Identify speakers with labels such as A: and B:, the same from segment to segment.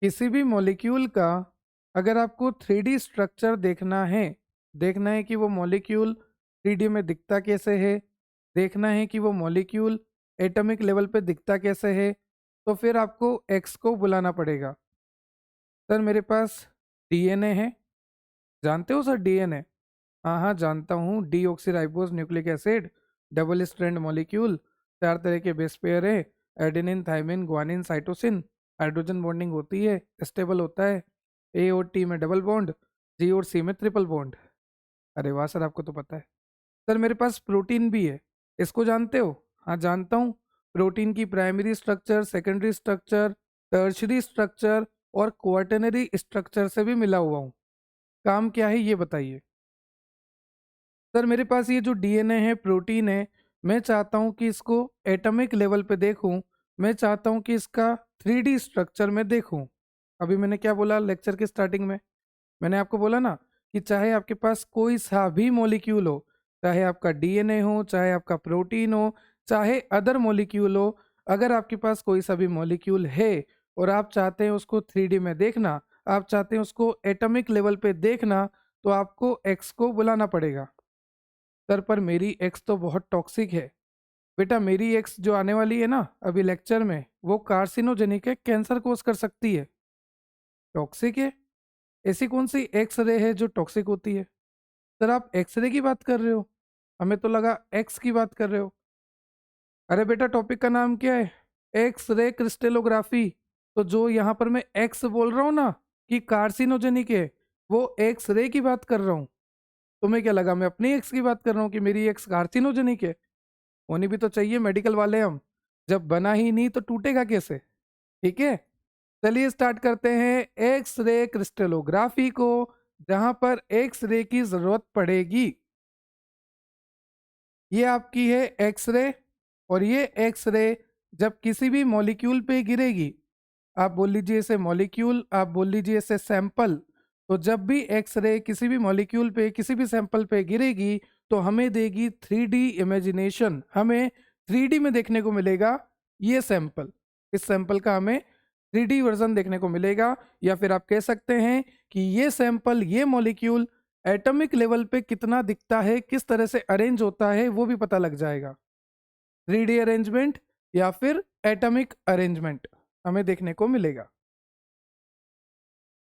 A: किसी भी मॉलिक्यूल का अगर आपको थ्री डी स्ट्रक्चर देखना है कि वो मॉलिक्यूल थ्री डी में दिखता कैसे है, देखना है कि वो मॉलिक्यूल एटॉमिक लेवल पे दिखता कैसे है, तो फिर आपको एक्स को बुलाना पड़ेगा। सर मेरे पास डीएनए है। जानते हो सर डीएनए? हाँ हाँ जानता हूँ, deoxyribose nucleic acid, double strand molecule, चार तरह के बेस पेयर है, adenine thymine guanine cytosine, hydrogen bonding होती है, स्टेबल होता है, ए और टी में डबल बॉन्ड, जी और सी में ट्रिपल बॉन्ड। अरे वाह सर, आपको तो पता है। सर मेरे पास प्रोटीन भी है, इसको जानते हो? हाँ जानता हूँ। प्रोटीन की primary structure, secondary structure, tertiary structure और क्वार्टनरी स्ट्रक्चर से भी मिला हुआ हूँ। काम क्या है ये बताइए। सर मेरे पास ये जो डीएनए है, प्रोटीन है, मैं चाहता हूँ कि इसको एटॉमिक लेवल पे देखूँ। मैं चाहता हूँ कि इसका थ्री डी स्ट्रक्चर में देखूँ। अभी मैंने क्या बोला लेक्चर के स्टार्टिंग में? मैंने आपको बोला ना कि चाहे आपके पास कोई सा भी मॉलिक्यूल हो, चाहे आपका डीएनए हो, चाहे आपका प्रोटीन हो, चाहे अदर मॉलिक्यूल हो, अगर आपके पास कोई सा भी मॉलिक्यूल है और आप चाहते हैं उसको थ्री डी में देखना, आप चाहते हैं उसको एटॉमिक लेवल पे देखना, तो आपको एक्स को बुलाना पड़ेगा। सर पर मेरी एक्स तो बहुत टॉक्सिक है। बेटा मेरी एक्स जो आने वाली है ना अभी लेक्चर में, वो कार्सिनोजेनिक है, कैंसर कोज कर सकती है। टॉक्सिक है? ऐसी कौन सी एक्स रे है जो टॉक्सिक होती है? सर आप एक्सरे की बात कर रहे हो, हमें तो लगा एक्स की बात कर रहे हो। अरे बेटा टॉपिक का नाम क्या है? X ray crystallography. तो जो यहाँ पर मैं एक्स बोल रहा हूँ ना कि कार्सिनोजेनिक है, वो एक्स रे की बात कर रहा हूँ। तुम्हें क्या लगा मैं अपनी एक्स की बात कर रहा हूँ कि मेरी एक्स कार्सिनोजेनिक है? होनी भी तो चाहिए, मेडिकल वाले हम। जब बना ही नहीं तो टूटेगा कैसे? ठीक है, चलिए स्टार्ट करते हैं एक्स रे क्रिस्टलोग्राफी को, जहां पर एक्स रे की जरूरत पड़ेगी। ये आपकी है एक्सरे, और ये एक्सरे जब किसी भी मॉलिक्यूल पे गिरेगी, आप बोल लीजिए इसे मॉलिक्यूल, आप बोल लीजिए इसे सैंपल। तो जब भी एक्सरे किसी भी मॉलिक्यूल पे, किसी भी सैंपल पे गिरेगी, तो हमें देगी थ्री डी इमेजिनेशन, हमें थ्री डी में देखने को मिलेगा ये सैंपल। इस सैंपल का हमें थ्री डी वर्जन देखने को मिलेगा, या फिर आप कह सकते हैं कि ये सैंपल, ये मॉलिक्यूल एटॉमिक लेवल पे कितना दिखता है, किस तरह से अरेंज होता है, वो भी पता लग जाएगा। थ्री डी अरेंजमेंट या फिर एटॉमिक अरेंजमेंट हमें देखने को मिलेगा।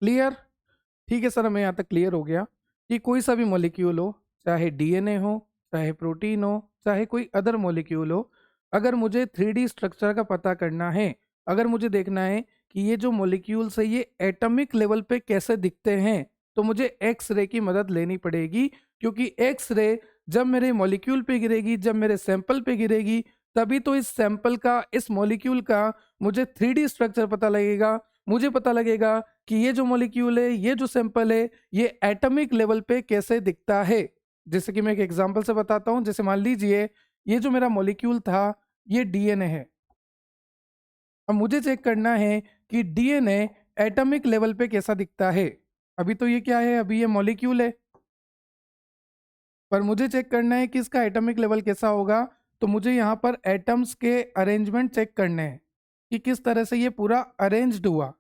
A: क्लियर? ठीक है सर, हमें यहाँ तक क्लियर हो गया कि कोई सा भी मॉलिक्यूल हो, चाहे डीएनए हो, चाहे प्रोटीन हो, चाहे कोई अदर मॉलिक्यूल हो, अगर मुझे थ्री डी स्ट्रक्चर का पता करना है, अगर मुझे देखना है कि ये जो मॉलिक्यूल्स है ये एटॉमिक लेवल पे कैसे दिखते हैं, तो मुझे एक्स रे की मदद लेनी पड़ेगी। क्योंकि एक्स रे जब मेरे मॉलिक्यूल पे गिरेगी, जब मेरे सैंपल पे गिरेगी, तभी तो इस सैंपल का, इस मॉलिक्यूल का मुझे थ्री डी स्ट्रक्चर पता लगेगा। मुझे पता लगेगा कि ये जो मॉलिक्यूल है, ये जो सैंपल है, ये एटॉमिक लेवल पे कैसे दिखता है। जैसे कि मैं एक एग्जांपल से बताता हूँ। जैसे मान लीजिए ये जो मेरा मॉलिक्यूल था, ये डीएनए है। अब मुझे चेक करना है कि डीएनए एटॉमिक लेवल पे कैसा दिखता है। अभी तो ये क्या है, अभी ये मॉलिक्यूल है, पर मुझे चेक करना है कि इसका एटॉमिक लेवल कैसा होगा। तो मुझे यहाँ पर एटम्स के अरेंजमेंट चेक करने हैं कि किस तरह से ये पूरा अरेंज्ड हुआ।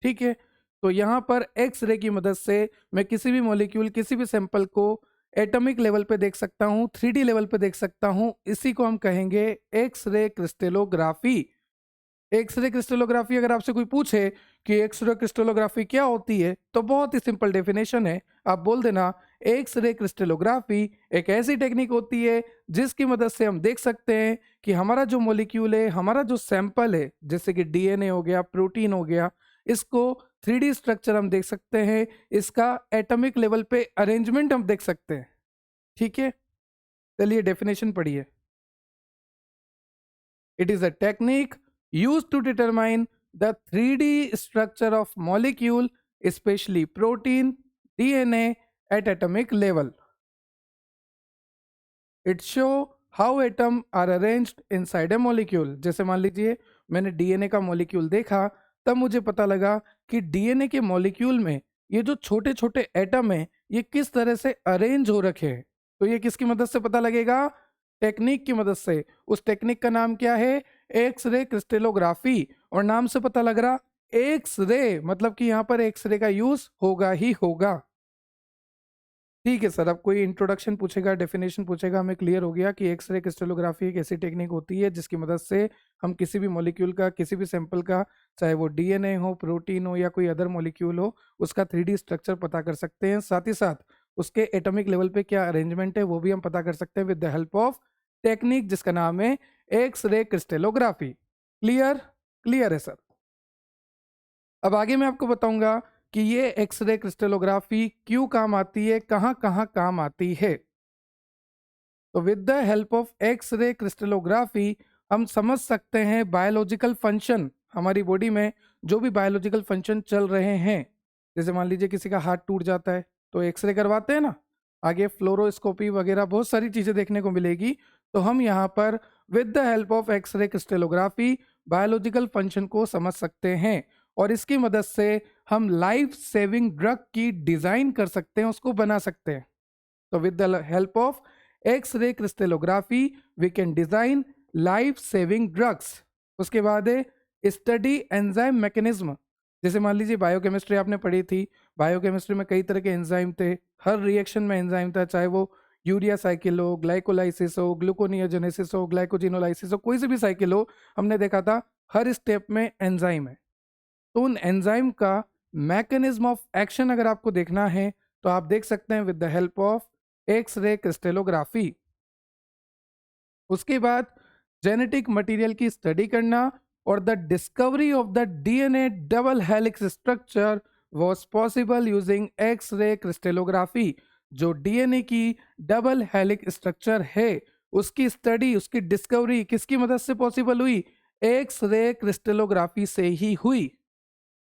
A: ठीक है, तो यहाँ पर एक्स रे की मदद से मैं किसी भी मॉलिक्यूल, किसी भी सैंपल को एटॉमिक लेवल पे देख सकता हूँ, थ्री डी लेवल पे देख सकता हूँ। इसी को हम कहेंगे X ray crystallography. X ray crystallography अगर आपसे कोई पूछे कि एक्सरे क्रिस्टलोग्राफी क्या होती है, तो बहुत ही सिंपल डेफिनेशन है। आप बोल देना एक्सरे क्रिस्टलोग्राफी एक ऐसी टेक्निक होती है जिसकी मदद से हम देख सकते हैं कि हमारा जो मॉलिक्यूल है, हमारा जो सैंपल है, जैसे कि डीएनए हो गया, प्रोटीन हो गया, इसको थ्री डी स्ट्रक्चर हम देख सकते हैं, इसका एटॉमिक लेवल पे अरेंजमेंट हम देख सकते हैं। ठीक है, चलिए डेफिनेशन पढ़िए। It is a technique used to determine the 3D structure of molecule, especially protein, DNA at atomic level. It show how atom are arranged inside a molecule. जैसे मान लीजिए मैंने डीएनए का मॉलिक्यूल देखा, तब मुझे पता लगा कि डीएनए के मॉलिक्यूल में ये जो छोटे छोटे एटम हैं, ये किस तरह से अरेंज हो रखे हैं। तो ये किसकी मदद से पता लगेगा? टेक्निक की मदद से। उस टेक्निक का नाम क्या है? X ray crystallography. और नाम से पता लग रहा एक्स-रे, मतलब कि यहाँ पर एक्स-रे का यूज होगा ही होगा। ठीक है सर, अब कोई इंट्रोडक्शन पूछेगा, डेफिनेशन पूछेगा, हमें क्लियर हो गया कि एक्स-रे क्रिस्टलोग्राफी एक ऐसी टेक्निक होती है जिसकी मदद से हम किसी भी मॉलिक्यूल का, किसी भी सैंपल का, चाहे वो डीएनए हो, प्रोटीन हो या कोई अदर मॉलिक्यूल हो, उसका 3D स्ट्रक्चर पता कर सकते हैं। साथ ही साथ उसके एटॉमिक लेवल पे क्या अरेंजमेंट है वो भी हम पता कर सकते हैं with the help of technique जिसका नाम है एक्स-रे क्रिस्टलोग्राफी। क्लियर? क्लियर है सर। अब आगे मैं आपको बताऊंगा कि ये एक्स-रे क्रिस्टलोग्राफी क्यों काम आती है, कहाँ कहाँ काम आती है। तो with the help of X ray crystallography हम समझ सकते हैं बायोलॉजिकल फंक्शन, हमारी बॉडी में जो भी बायोलॉजिकल फंक्शन चल रहे हैं। जैसे मान लीजिए किसी का हाथ टूट जाता है तो एक्सरे करवाते हैं ना, आगे फ्लोरोस्कोपी वगैरह बहुत सारी चीज़ें देखने को मिलेगी। तो हम यहाँ पर with the help of X ray crystallography biological function को समझ सकते हैं और इसकी मदद से हम लाइफ सेविंग ड्रग की डिज़ाइन कर सकते हैं, उसको बना सकते हैं। So with the help of X-ray crystallography, we can design life-saving drugs. उसके बाद है स्टडी एंजाइम मैकेनिज्म। जैसे मान लीजिए बायोकेमिस्ट्री आपने पढ़ी थी, बायोकेमिस्ट्री में कई तरह के एंजाइम थे, हर रिएक्शन में एंजाइम था, चाहे वो यूरिया साइकिल हो, ग्लाइकोलाइसिस हो, ग्लूकोनियोजेनेसिस हो, ग्लाइकोजिनोलाइसिस हो, कोई से भी साइकिल हो, हमने देखा था हर स्टेप में एंजाइम है। तो उन एंजाइम का मैकेनिज्म ऑफ एक्शन अगर आपको देखना है तो आप देख सकते हैं with the help of X ray crystallography. उसके बाद जेनेटिक मटेरियल की स्टडी करना और the discovery of the DNA double helix structure was possible using x ray crystallography. जो डीएनए की डबल हेलिक्स स्ट्रक्चर है उसकी स्टडी, उसकी डिस्कवरी किसकी मदद से पॉसिबल हुई? एक्स रे क्रिस्टलोग्राफी से ही हुई।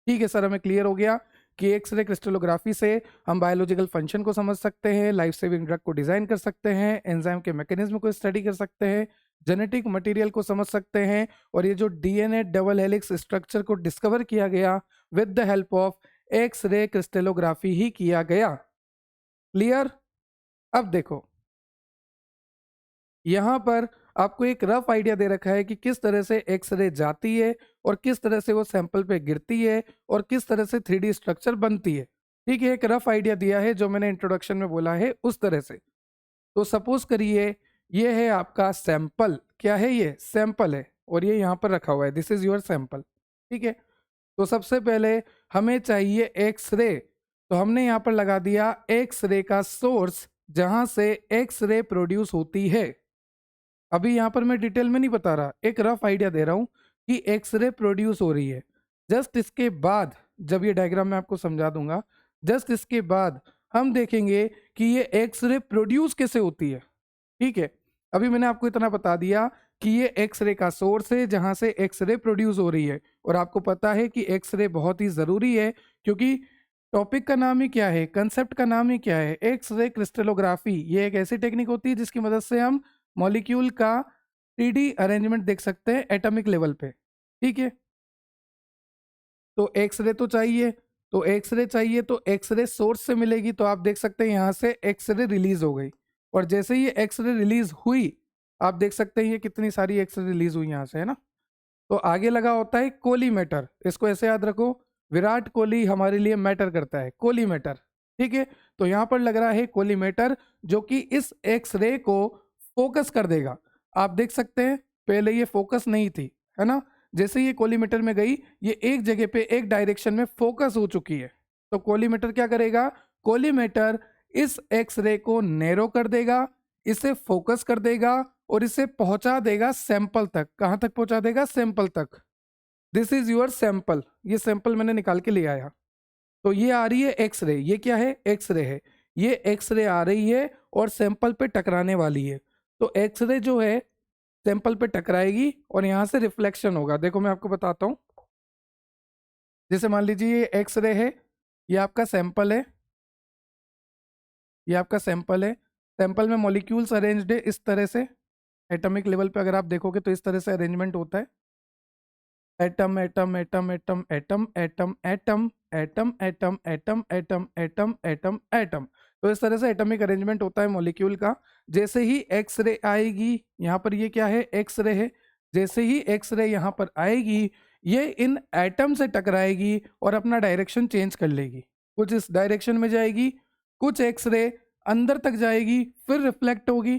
A: ठीक है सर, हमें क्लियर हो गया कि एक्सरे क्रिस्टलोग्राफी से हम बायोलॉजिकल फंक्शन को समझ सकते हैं, लाइफ सेविंग ड्रग को डिजाइन कर सकते हैं, एंजाइम के मैकेनिज्म को स्टडी कर सकते हैं, जेनेटिक मटेरियल को समझ सकते हैं और ये जो डीएनए डबल हेलिक्स स्ट्रक्चर को डिस्कवर किया गया with the help of X ray crystallography ही किया गया। क्लियर? अब देखो यहाँ पर आपको एक रफ आइडिया दे रखा है कि किस तरह से एक्सरे जाती है और किस तरह से वो सैंपल पे गिरती है और किस तरह से 3D स्ट्रक्चर बनती है। ठीक है, एक रफ आइडिया दिया है जो मैंने इंट्रोडक्शन में बोला है उस तरह से। तो सपोज करिए ये है आपका सैंपल, क्या है ये? सैंपल है और ये यहाँ पर रखा हुआ है, दिस इज योर सैंपल। ठीक है, तो सबसे पहले हमें चाहिए एक्सरे, तो हमने यहाँ पर लगा दिया एक्सरे का सोर्स जहां से एक्सरे प्रोड्यूस होती है। अभी यहाँ पर मैं डिटेल में नहीं बता रहा, एक रफ आइडिया दे रहा हूँ कि एक्सरे प्रोड्यूस हो रही है। जस्ट इसके बाद, जब ये डायग्राम मैं आपको समझा दूंगा, जस्ट इसके बाद हम देखेंगे कि ये एक्सरे प्रोड्यूस कैसे होती है। ठीक है, अभी मैंने आपको इतना बता दिया कि ये एक्सरे का सोर्स है जहां से एक्सरे प्रोड्यूस हो रही है और आपको पता है कि एक्सरे बहुत ही ज़रूरी है क्योंकि टॉपिक का नाम ही क्या है, कंसेप्ट का नाम ही क्या है, एक्स-रे क्रिस्टलोग्राफी। ये एक ऐसी टेक्निक होती है जिसकी मदद से हम मॉलिक्यूल का 3D अरेंजमेंट देख सकते हैं एटॉमिक लेवल पे। ठीक है, तो एक्सरे तो चाहिए, तो एक्सरे चाहिए तो एक्सरे सोर्स से मिलेगी, तो आप देख सकते हैं यहाँ से एक्सरे रिलीज हो गई और जैसे ही एक्सरे रिलीज हुई आप देख सकते हैं ये कितनी सारी एक्सरे रिलीज हुई यहाँ से, है ना। तो आगे लगा होता है कोलीमेटर, इसको ऐसे याद रखो, विराट कोहली हमारे लिए मैटर करता है, कोलीमेटर। ठीक है, तो यहाँ पर लग रहा है कोलीमेटर जो कि इस एक्स रे को फोकस कर देगा। आप देख सकते हैं पहले ये फोकस नहीं थी, है ना। जैसे ये कोलीमेटर में गई ये एक जगह पे एक डायरेक्शन में फोकस हो चुकी है। तो कोलीमेटर क्या करेगा? कोलीमेटर इस एक्स रे को नैरो कर देगा, इसे फोकस कर देगा और इसे पहुंचा देगा सैंपल तक। कहां तक पहुंचा देगा? सैंपल तक। दिस इज योर सैंपल, ये सैंपल मैंने निकाल के ले आया। तो ये आ रही है एक्सरे, ये क्या है? एक्सरे है। ये एक्सरे आ रही है और सैंपल पे टकराने वाली है। तो एक्सरे जो है सैंपल पे टकराएगी और यहां से रिफ्लेक्शन होगा। देखो मैं आपको बताता हूं, जैसे मान लीजिए ये एक्सरे है, ये आपका सैंपल है, ये आपका सैंपल है। सैंपल में मॉलिक्यूल्स अरेंज्ड है इस तरह से, एटॉमिक लेवल पे अगर आप देखोगे तो इस तरह से अरेंजमेंट होता है। Atom atom atom atom atom atom atom atom atom atom atom atom atom atom, तो इस तरह से एटॉमिक अरेंजमेंट होता है मॉलिक्यूल का। जैसे ही एक्सरे आएगी, यहाँ पर ये क्या है? एक्सरे है। जैसे ही एक्सरे यहाँ पर आएगी ये इन एटम से टकराएगी और अपना डायरेक्शन चेंज कर लेगी। कुछ इस डायरेक्शन में जाएगी, कुछ एक्सरे अंदर तक जाएगी, फिर रिफ्लेक्ट होगी,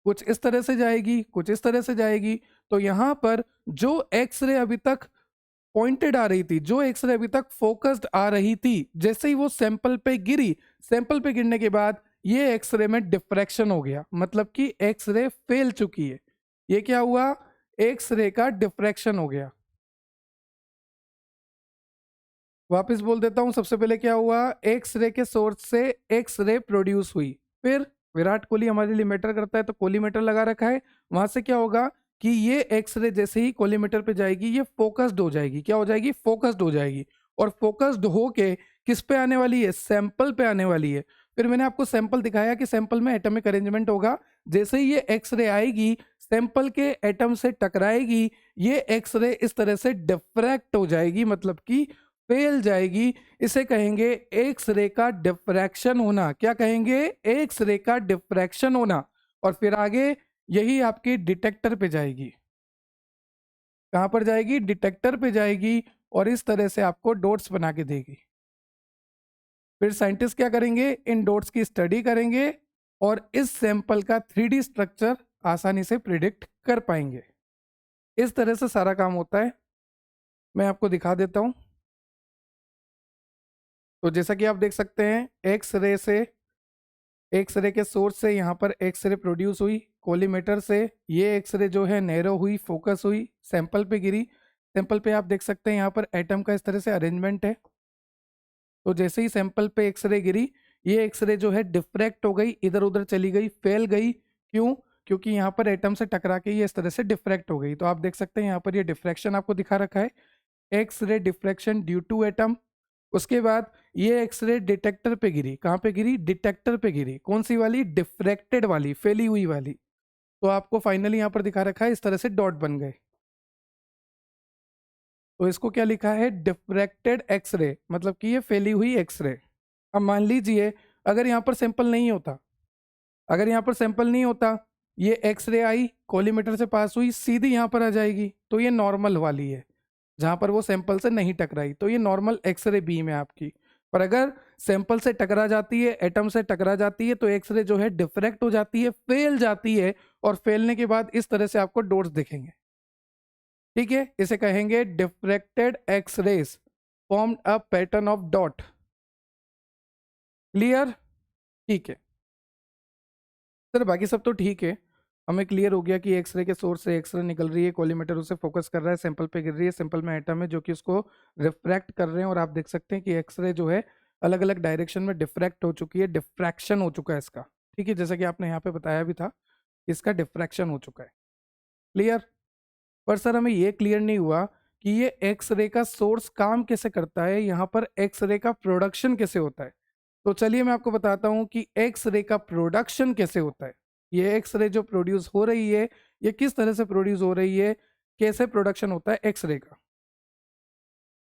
A: कुछ इस तरह से जाएगी, कुछ इस तरह से जाएगी। तो यहाँ पर जो एक्सरे अभी तक पॉइंटेड आ रही थी, जो एक्सरे अभी तक फोकस्ड आ रही थी, जैसे ही वो सैंपल पे गिरी, सैंपल पे गिरने के बाद ये एक्सरे में डिफ्रैक्शन हो गया, मतलब कि एक्सरे फेल चुकी है। ये क्या हुआ? एक्सरे का डिफ्रैक्शन हो गया। वापस बोल देता हूं, सबसे पहले क्या हुआ? एक्सरे के सोर्स से एक्सरे प्रोड्यूस हुई, फिर विराट कोहली हमारे लिए मैटर करता है तो कोलीमीटर लगा रखा है। वहां से क्या होगा कि ये एक्सरे जैसे ही कोलीमीटर पे जाएगी ये फोकस्ड हो जाएगी। क्या हो जाएगी? फोकस्ड हो जाएगी। और फोकस्ड होके किस पे आने वाली है? सैंपल पे आने वाली है। फिर मैंने आपको सैंपल दिखाया कि सैंपल में एटॉमिक अरेंजमेंट होगा। जैसे ही ये एक्सरे आएगी, सैंपल के एटम से टकराएगी, ये एक्सरे इस तरह से डिफ्रैक्ट हो जाएगी, मतलब कि फेल जाएगी। इसे कहेंगे एक्स रे का डिफ्रैक्शन होना। क्या कहेंगे? एक्स रे का डिफ्रैक्शन होना। और फिर आगे यही आपकी डिटेक्टर पे जाएगी। कहां पर जाएगी? डिटेक्टर पे जाएगी और इस तरह से आपको डॉट्स बना के देगी। फिर साइंटिस्ट क्या करेंगे? इन डॉट्स की स्टडी करेंगे और इस सैंपल का 3D स्ट्रक्चर आसानी से प्रिडिक्ट कर पाएंगे। इस तरह से सारा काम होता है। मैं आपको दिखा देता हूं। तो जैसा कि आप देख सकते हैं, एक्सरे के सोर्स से यहाँ पर एक्सरे प्रोड्यूस हुई, कोलीमेटर से ये एक्सरे जो है नैरो हुई, फोकस हुई, सैंपल पे गिरी। सैंपल पे आप देख सकते हैं यहाँ पर एटम का इस तरह से अरेंजमेंट है। तो जैसे ही सैंपल पे एक्सरे गिरी, ये एक्सरे जो है डिफ्रैक्ट हो गई, इधर उधर चली गई, फैल गई। क्यों? क्योंकि यहाँ पर एटम से टकरा के ये इस तरह से डिफ्रैक्ट हो गई। तो आप देख सकते हैं यहाँ पर ये डिफ्रैक्शन आपको दिखा रखा है, X ray diffraction due to atom. उसके बाद ये एक्सरे डिटेक्टर पे गिरी। कहाँ पे गिरी? डिटेक्टर पे गिरी। कौन सी वाली? डिफ्रैक्टेड वाली, फैली हुई वाली। तो आपको फाइनली यहाँ पर दिखा रखा है इस तरह से डॉट बन गए। तो इसको क्या लिखा है? डिफ्रैक्टेड एक्सरे, मतलब कि ये फैली हुई एक्सरे। अब मान लीजिए अगर यहाँ पर सैंपल नहीं होता, अगर यहाँ पर सैंपल नहीं होता, ये एक्सरे आई, कोलीमीटर से पास हुई, सीधी यहाँ पर आ जाएगी, तो ये नॉर्मल वाली है। जहां पर वो सैंपल से नहीं टकराई, तो ये नॉर्मल एक्सरे बीम है आपकी। पर अगर सैंपल से टकरा जाती है, एटम से टकरा जाती है, तो एक्सरे जो है डिफ्रैक्ट हो जाती है, फेल जाती है। और फेलने के बाद इस तरह से आपको डॉट्स दिखेंगे। ठीक है, इसे कहेंगे diffracted X rays formed a pattern of dot. Clear? ठीक है सर, बाकी सब तो ठीक है। हमें क्लियर हो गया कि एक्सरे के सोर्स से एक्सरे निकल रही है, कोलीमेटर उसे फोकस कर रहा है, सैंपल पे गिर रही है, सैंपल में एटम है जो कि उसको रिफ्रैक्ट कर रहे हैं। और आप देख सकते हैं कि एक्सरे जो है अलग अलग डायरेक्शन में डिफ्रैक्ट हो चुकी है, डिफ्रैक्शन हो चुका है इसका। ठीक है, जैसा कि आपने यहाँ पे बताया भी था, इसका डिफ्रैक्शन हो चुका है। क्लियर? पर सर हमें ये क्लियर नहीं हुआ कि ये एक्सरे का सोर्स काम कैसे करता है, यहाँ पर एक्सरे का प्रोडक्शन कैसे होता है। तो चलिए मैं आपको बताता हूँ कि एक्सरे का प्रोडक्शन कैसे होता है। ये एक्सरे जो प्रोड्यूस हो रही है, ये किस तरह से प्रोड्यूस हो रही है, कैसे प्रोडक्शन होता है एक्सरे का।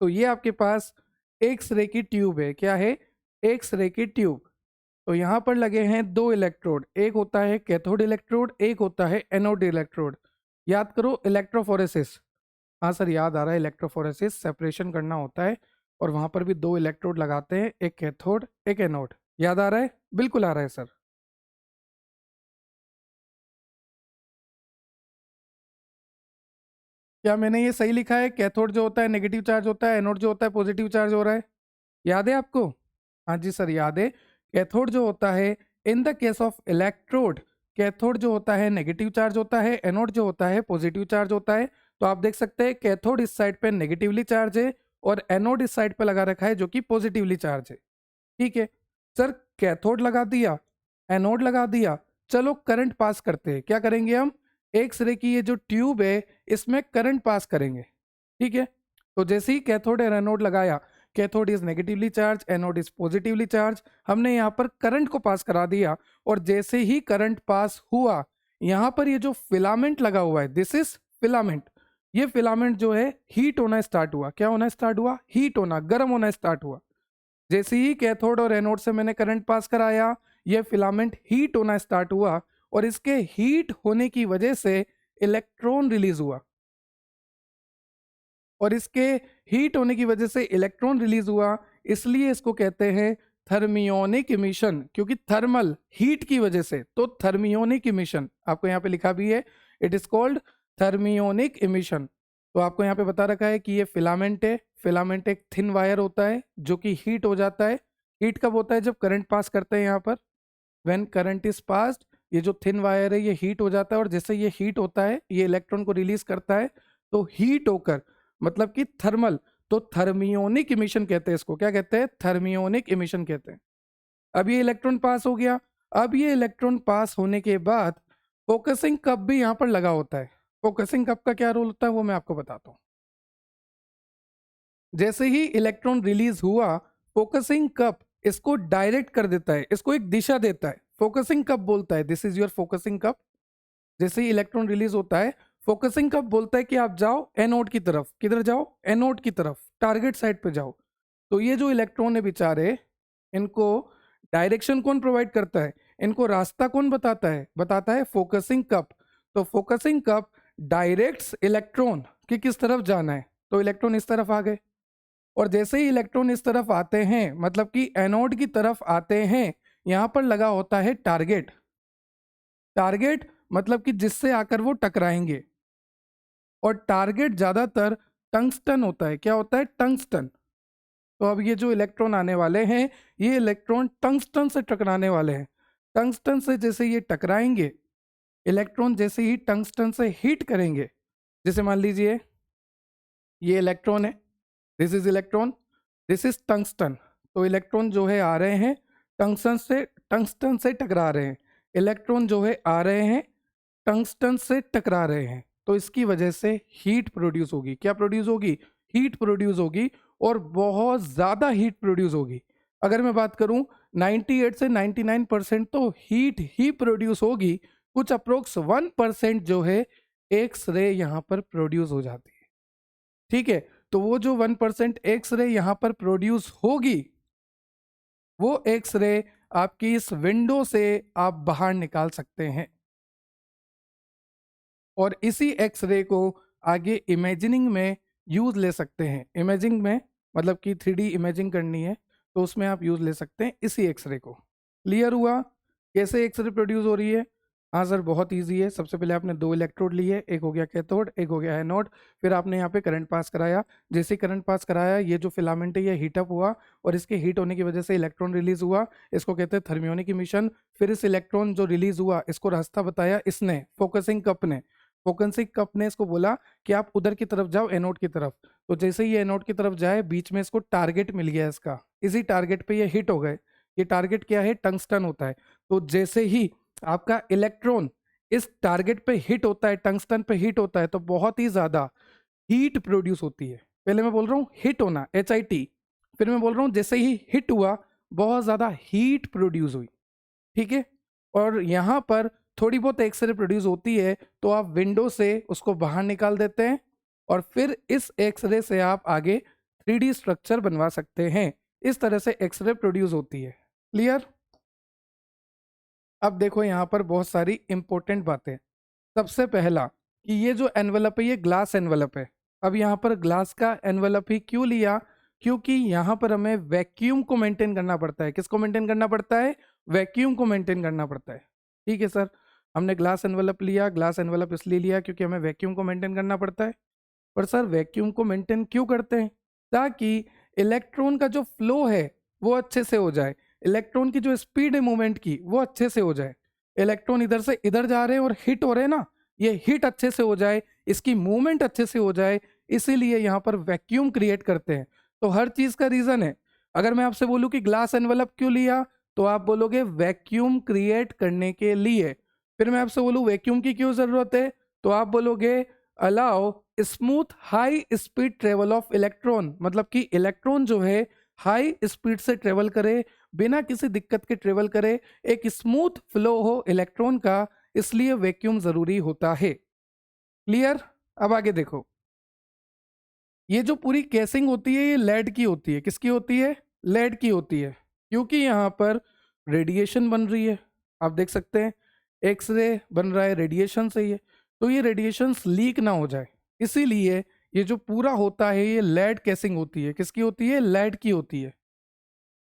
A: तो ये आपके पास एक्सरे की ट्यूब है। क्या है? एक्सरे की ट्यूब। तो यहाँ पर लगे हैं दो इलेक्ट्रोड, एक होता है कैथोड इलेक्ट्रोड, एक होता है एनोड इलेक्ट्रोड। याद करो इलेक्ट्रोफोरेसिस। हाँ सर, याद आ रहा है, इलेक्ट्रोफोरेसिस सेपरेशन करना होता है और वहां पर भी दो इलेक्ट्रोड लगाते हैं, एक कैथोड एक एनोड। याद आ रहा है? बिल्कुल आ रहा है सर। क्या मैंने ये सही लिखा है? कैथोड जो होता है नेगेटिव चार्ज होता है, एनोड जो होता है पॉजिटिव चार्ज हो रहा है। याद है आपको? हाँ जी सर, याद है। कैथोड जो होता है in the case of electrode, cathode जो होता है नेगेटिव चार्ज होता है, एनोड जो होता है पॉजिटिव चार्ज होता है। तो आप देख सकते हैं कैथोड इस साइड पे नेगेटिवली चार्ज है और एनोड इस साइड पे लगा रखा है जो कि पॉजिटिवली चार्ज है। ठीक है सर, कैथोड लगा दिया, एनोड लगा दिया, चलो करंट पास करते हैं। क्या करेंगे हम? एक्स रे की ये जो ट्यूब है इसमें करंट पास करेंगे। ठीक है, तो जैसे ही कैथोड और एनोड लगाया, cathode is negatively charge, anode is positively charge, हमने यहाँ पर करंट को पास करा दिया। और जैसे ही करंट पास हुआ, यहाँ पर ये जो फिलामेंट लगा हुआ है, दिस इज फिलामेंट। ये फिलामेंट जो है हीट होना स्टार्ट हुआ। क्या होना स्टार्ट हुआ? हीट होना, गर्म होना स्टार्ट हुआ। जैसे ही कैथोड और एनोड से मैंने करंट पास कराया, ये फिलामेंट हीट होना स्टार्ट हुआ और इसके हीट होने की वजह से इलेक्ट्रॉन रिलीज हुआ। और इसके हीट होने की वजह से इलेक्ट्रॉन रिलीज हुआ, इसलिए इसको कहते हैं थर्मियोनिक इमिशन, क्योंकि थर्मल हीट की वजह से। तो थर्मियोनिक इमिशन आपको यहाँ पे लिखा भी है, it is called thermionic emission. तो आपको यहाँ पे बता रखा है कि ये फिलामेंट है। फिलामेंट एक थिन वायर होता है जो कि हीट हो जाता है। हीट कब होता है? जब करंट पास करते हैं यहाँ पर, व्हेन करंट इज पास्ड, ये जो थिन वायर है ये हीट हो जाता है, और जैसे ये हीट होता है ये इलेक्ट्रॉन को रिलीज करता है, तो हीट होकर मतलब कि थर्मल, तो थर्मियोनिक इमिशन कहते हैं इसको। क्या कहते हैं? थर्मियोनिक इमिशन कहते हैं। अब ये इलेक्ट्रॉन पास हो गया। अब ये इलेक्ट्रॉन पास होने के बाद फोकसिंग कप भी यहाँ पर लगा होता है। फोकसिंग कप का क्या रोल होता है वो मैं आपको बताता हूँ। जैसे ही इलेक्ट्रॉन रिलीज हुआ, फोकसिंग कप इसको डायरेक्ट कर देता है, इसको एक दिशा देता है। फोकसिंग कप बोलता है this is your focusing cup. जैसे ही इलेक्ट्रॉन रिलीज होता है, फोकसिंग कप बोलता है कि आप जाओ एनोड की तरफ। किधर जाओ? एनोड की तरफ, टारगेट साइड पे जाओ। तो ये जो इलेक्ट्रॉन है बेचारे, इनको डायरेक्शन कौन प्रोवाइड करता है? इनको रास्ता कौन बताता है? बताता है फोकसिंग कप। तो फोकसिंग कप डायरेक्ट्स इलेक्ट्रॉन कि किस तरफ जाना है। तो इलेक्ट्रॉन इस तरफ आ गए, और जैसे ही इलेक्ट्रॉन इस तरफ आते हैं, मतलब कि एनोड की तरफ आते हैं, यहां पर लगा होता है टारगेट। टारगेट मतलब कि जिससे आकर वो टकराएंगे, और टारगेट ज्यादातर टंगस्टन होता है। क्या होता है? टंगस्टन। तो अब ये जो इलेक्ट्रॉन आने वाले हैं, ये इलेक्ट्रॉन टंगस्टन से टकराने वाले हैं। टंगस्टन से जैसे ये टकराएंगे, इलेक्ट्रॉन जैसे ही टंगस्टन से हीट करेंगे, जैसे मान लीजिए ये इलेक्ट्रॉन है, this is electron, this is tungsten. तो इलेक्ट्रॉन जो है आ रहे हैं टंगस्टन से टकरा रहे हैं। इलेक्ट्रॉन जो है आ रहे हैं टंगस्टन से टकरा रहे हैं, तो इसकी वजह से हीट प्रोड्यूस होगी। क्या प्रोड्यूस होगी? हीट प्रोड्यूस होगी, और बहुत ज़्यादा हीट प्रोड्यूस होगी। अगर मैं बात करूं 98 से 99% तो हीट ही प्रोड्यूस होगी। कुछ अप्रोक्स 1% जो है एक्स रे यहाँ पर प्रोड्यूस हो जाती है। ठीक है, तो वो जो 1% एक्स रे यहाँ पर प्रोड्यूस होगी, वो एक्स रे आपकी इस विंडो से आप बाहर निकाल सकते हैं, और इसी एक्सरे को आगे इमेजिनिंग में यूज ले सकते हैं। इमेजिंग में मतलब कि 3D इमेजिंग करनी है, तो उसमें आप यूज ले सकते हैं इसी एक्सरे को। क्लियर हुआ कैसे एक्सरे प्रोड्यूस हो रही है? हाँ सर, बहुत इजी है। सबसे पहले आपने दो इलेक्ट्रोड लिए, एक हो गया कैथोड, एक हो गया एनोड। फिर आपने यहाँ पे करंट पास कराया। जैसे ही करंट पास कराया, ये जो फिलामेंट है ये हीटअप हुआ, और इसके हीट होने की वजह से इलेक्ट्रॉन रिलीज हुआ। इसको कहते हैं थर्मियोनिक इमिशन। फिर इस इलेक्ट्रॉन जो रिलीज हुआ, इसको रास्ता बताया इसने, फोकसिंग कप ने। फोकसिंग कप ने इसको बोला कि आप उधर की तरफ जाओ, एनोड की तरफ। तो जैसे ही ये एनोड की तरफ जाए, बीच में इसको टारगेट मिल गया इसका, इसी टारगेट पे ये हिट हो गए। ये टारगेट क्या है? टंगस्टन होता है। तो जैसे ही आपका इलेक्ट्रॉन इस टारगेट पे हिट होता है, टंगस्टन पे हिट होता है, तो बहुत ही ज्यादा हीट प्रोड्यूस होती है। पहले मैं बोल रहा हूँ हिट होना, HIT। फिर मैं बोल रहा हूँ जैसे ही हिट हुआ, बहुत ज्यादा हीट प्रोड्यूस हुई। ठीक है, और यहाँ पर थोड़ी बहुत एक्सरे प्रोड्यूस होती है, तो आप विंडो से उसको बाहर निकाल देते हैं, और फिर इस एक्सरे से आप आगे 3D स्ट्रक्चर बनवा सकते हैं। इस तरह से एक्सरे प्रोड्यूस होती है। क्लियर? अब देखो यहाँ पर बहुत सारी इंपॉर्टेंट बातें। सबसे पहला कि ये जो एनवेलप है ये ग्लास एनवेलप है। अब यहाँ पर ग्लास का एनवेलप ही क्यों लिया? क्योंकि यहाँ पर हमें वैक्यूम को मेंटेन करना पड़ता है। किसको मेंटेन करना पड़ता है? वैक्यूम को मेंटेन करना पड़ता है। ठीक है सर, हमने ग्लास एनवेलप लिया। ग्लास एनवेलप इसलिए लिया क्योंकि हमें वैक्यूम को मेंटेन करना पड़ता है। पर सर वैक्यूम को मेंटेन क्यों करते हैं? ताकि इलेक्ट्रॉन का जो फ्लो है वो अच्छे से हो जाए, इलेक्ट्रॉन की जो स्पीड है मूवमेंट की वो अच्छे से हो जाए। इलेक्ट्रॉन इधर से इधर जा रहे हैं और हिट हो रहे हैं ना, ये हिट अच्छे से हो जाए, इसकी मूवमेंट अच्छे से हो जाए, इसीलिए यहाँ पर वैक्यूम क्रिएट करते हैं। तो हर चीज का रीजन है। अगर मैं आपसे बोलूं कि ग्लास एनवलप क्यों लिया, तो आप बोलोगे वैक्यूम क्रिएट करने के लिए। फिर मैं आपसे बोलूं वैक्यूम की क्यों जरूरत है, तो आप बोलोगे allow smooth high speed travel of electron, मतलब कि इलेक्ट्रॉन जो है हाई स्पीड से ट्रेवल करे, बिना किसी दिक्कत के ट्रेवल करे, एक स्मूथ फ्लो हो इलेक्ट्रॉन का, इसलिए वैक्यूम जरूरी होता है। क्लियर? अब आगे देखो, ये जो पूरी केसिंग होती है ये लेड की होती है। किसकी होती है? लेड की होती है, क्योंकि यहाँ पर रेडिएशन बन रही है। आप देख सकते हैं एक्सरे बन रहा है रेडिएशन से ही है, तो ये रेडिएशन लीक ना हो जाए, इसीलिए ये जो पूरा होता है ये लेड केसिंग होती है। किसकी होती है? लेड की होती है।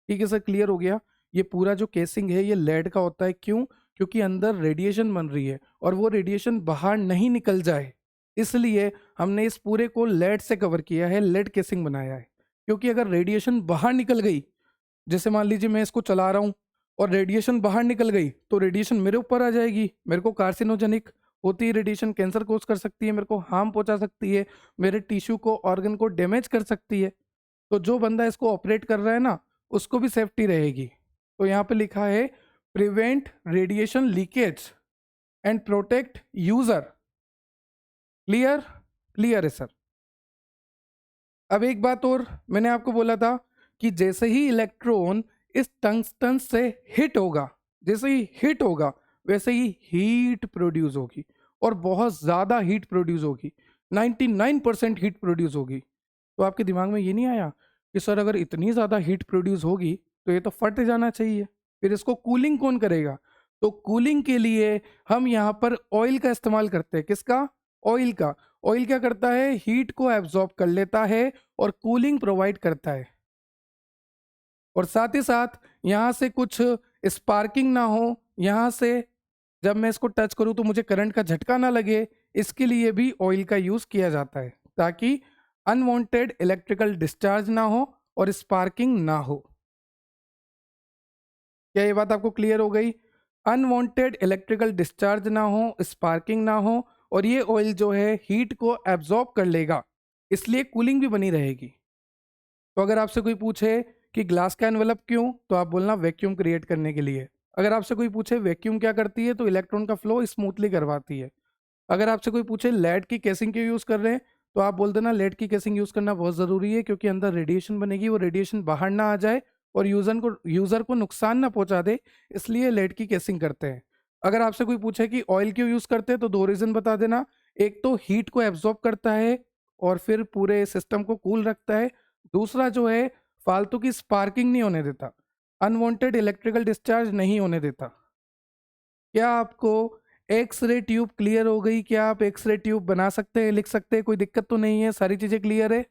A: ठीक है सर, क्लियर हो गया। ये पूरा जो केसिंग है ये लेड का होता है। क्यों? क्योंकि अंदर रेडिएशन बन रही है और वो रेडिएशन बाहर नहीं निकल जाए, इसलिए हमने इस पूरे को लेड से कवर किया है, लेड केसिंग बनाया है। क्योंकि अगर रेडिएशन बाहर निकल गई, जैसे मान लीजिए मैं इसको चला रहा हूँ और रेडिएशन बाहर निकल गई, तो रेडिएशन मेरे ऊपर आ जाएगी, मेरे को कार्सिनोजेनिक होती है रेडिएशन, कैंसर कोज कर सकती है, मेरे को हार्म पहुंचा सकती है, मेरे टिश्यू को, ऑर्गन को डैमेज कर सकती है। तो जो बंदा इसको ऑपरेट कर रहा है ना, उसको भी सेफ्टी रहेगी। तो यहाँ पे लिखा है prevent radiation leakage and protect user. Clear? Clear है सर। अब एक बात और, मैंने आपको बोला था कि जैसे ही इलेक्ट्रॉन इस टंगस्टन से हिट होगा, जैसे ही हिट होगा वैसे ही हीट प्रोड्यूस होगी, और बहुत ज़्यादा हीट प्रोड्यूस होगी, 99% हीट प्रोड्यूस होगी। तो आपके दिमाग में ये नहीं आया कि सर अगर इतनी ज़्यादा हीट प्रोड्यूस होगी तो ये तो फट जाना चाहिए, फिर इसको कूलिंग कौन करेगा? तो कूलिंग के लिए हम यहाँ पर ऑयल का इस्तेमाल करते हैं। किसका? ऑयल का। ऑयल क्या करता है? हीट को एब्जॉर्ब कर लेता है और कूलिंग प्रोवाइड करता है। और साथ ही साथ यहाँ से कुछ स्पार्किंग ना हो, यहाँ से जब मैं इसको टच करूँ तो मुझे करंट का झटका ना लगे, इसके लिए भी ऑयल का यूज़ किया जाता है, ताकि अनवांटेड इलेक्ट्रिकल डिस्चार्ज ना हो और स्पार्किंग ना हो। क्या ये बात आपको क्लियर हो गई? अनवांटेड इलेक्ट्रिकल डिस्चार्ज ना हो, स्पार्किंग ना हो, और ये ऑयल जो है हीट को एब्जॉर्ब कर लेगा, इसलिए कूलिंग भी बनी रहेगी। तो अगर आपसे कोई पूछे कि ग्लास का एनवेलप क्यों, तो आप बोलना वैक्यूम क्रिएट करने के लिए। अगर आपसे कोई पूछे वैक्यूम क्या करती है, तो इलेक्ट्रॉन का फ्लो स्मूथली करवाती है। अगर आपसे कोई पूछे लेड की केसिंग क्यों यूज़ कर रहे हैं, तो आप बोल देना लेड की केसिंग यूज़ करना बहुत ज़रूरी है, क्योंकि अंदर रेडिएशन बनेगी, वो रेडिएशन बाहर ना आ जाए और यूज़र को नुकसान ना पहुंचा दे, इसलिए लेड की केसिंग करते हैं। अगर आपसे कोई पूछे कि ऑयल क्यों यूज़ करते हैं, तो दो रीज़न बता देना। एक तो हीट को एब्जॉर्ब करता है और फिर पूरे सिस्टम को कूल रखता है। दूसरा जो है फालतू की स्पार्किंग नहीं होने देता, अनवांटेड इलेक्ट्रिकल डिस्चार्ज नहीं होने देता। क्या आपको एक्स रे ट्यूब क्लियर हो गई? क्या आप एक्स रे ट्यूब बना सकते हैं, लिख सकते हैं? कोई दिक्कत तो नहीं है? सारी चीज़ें क्लियर है?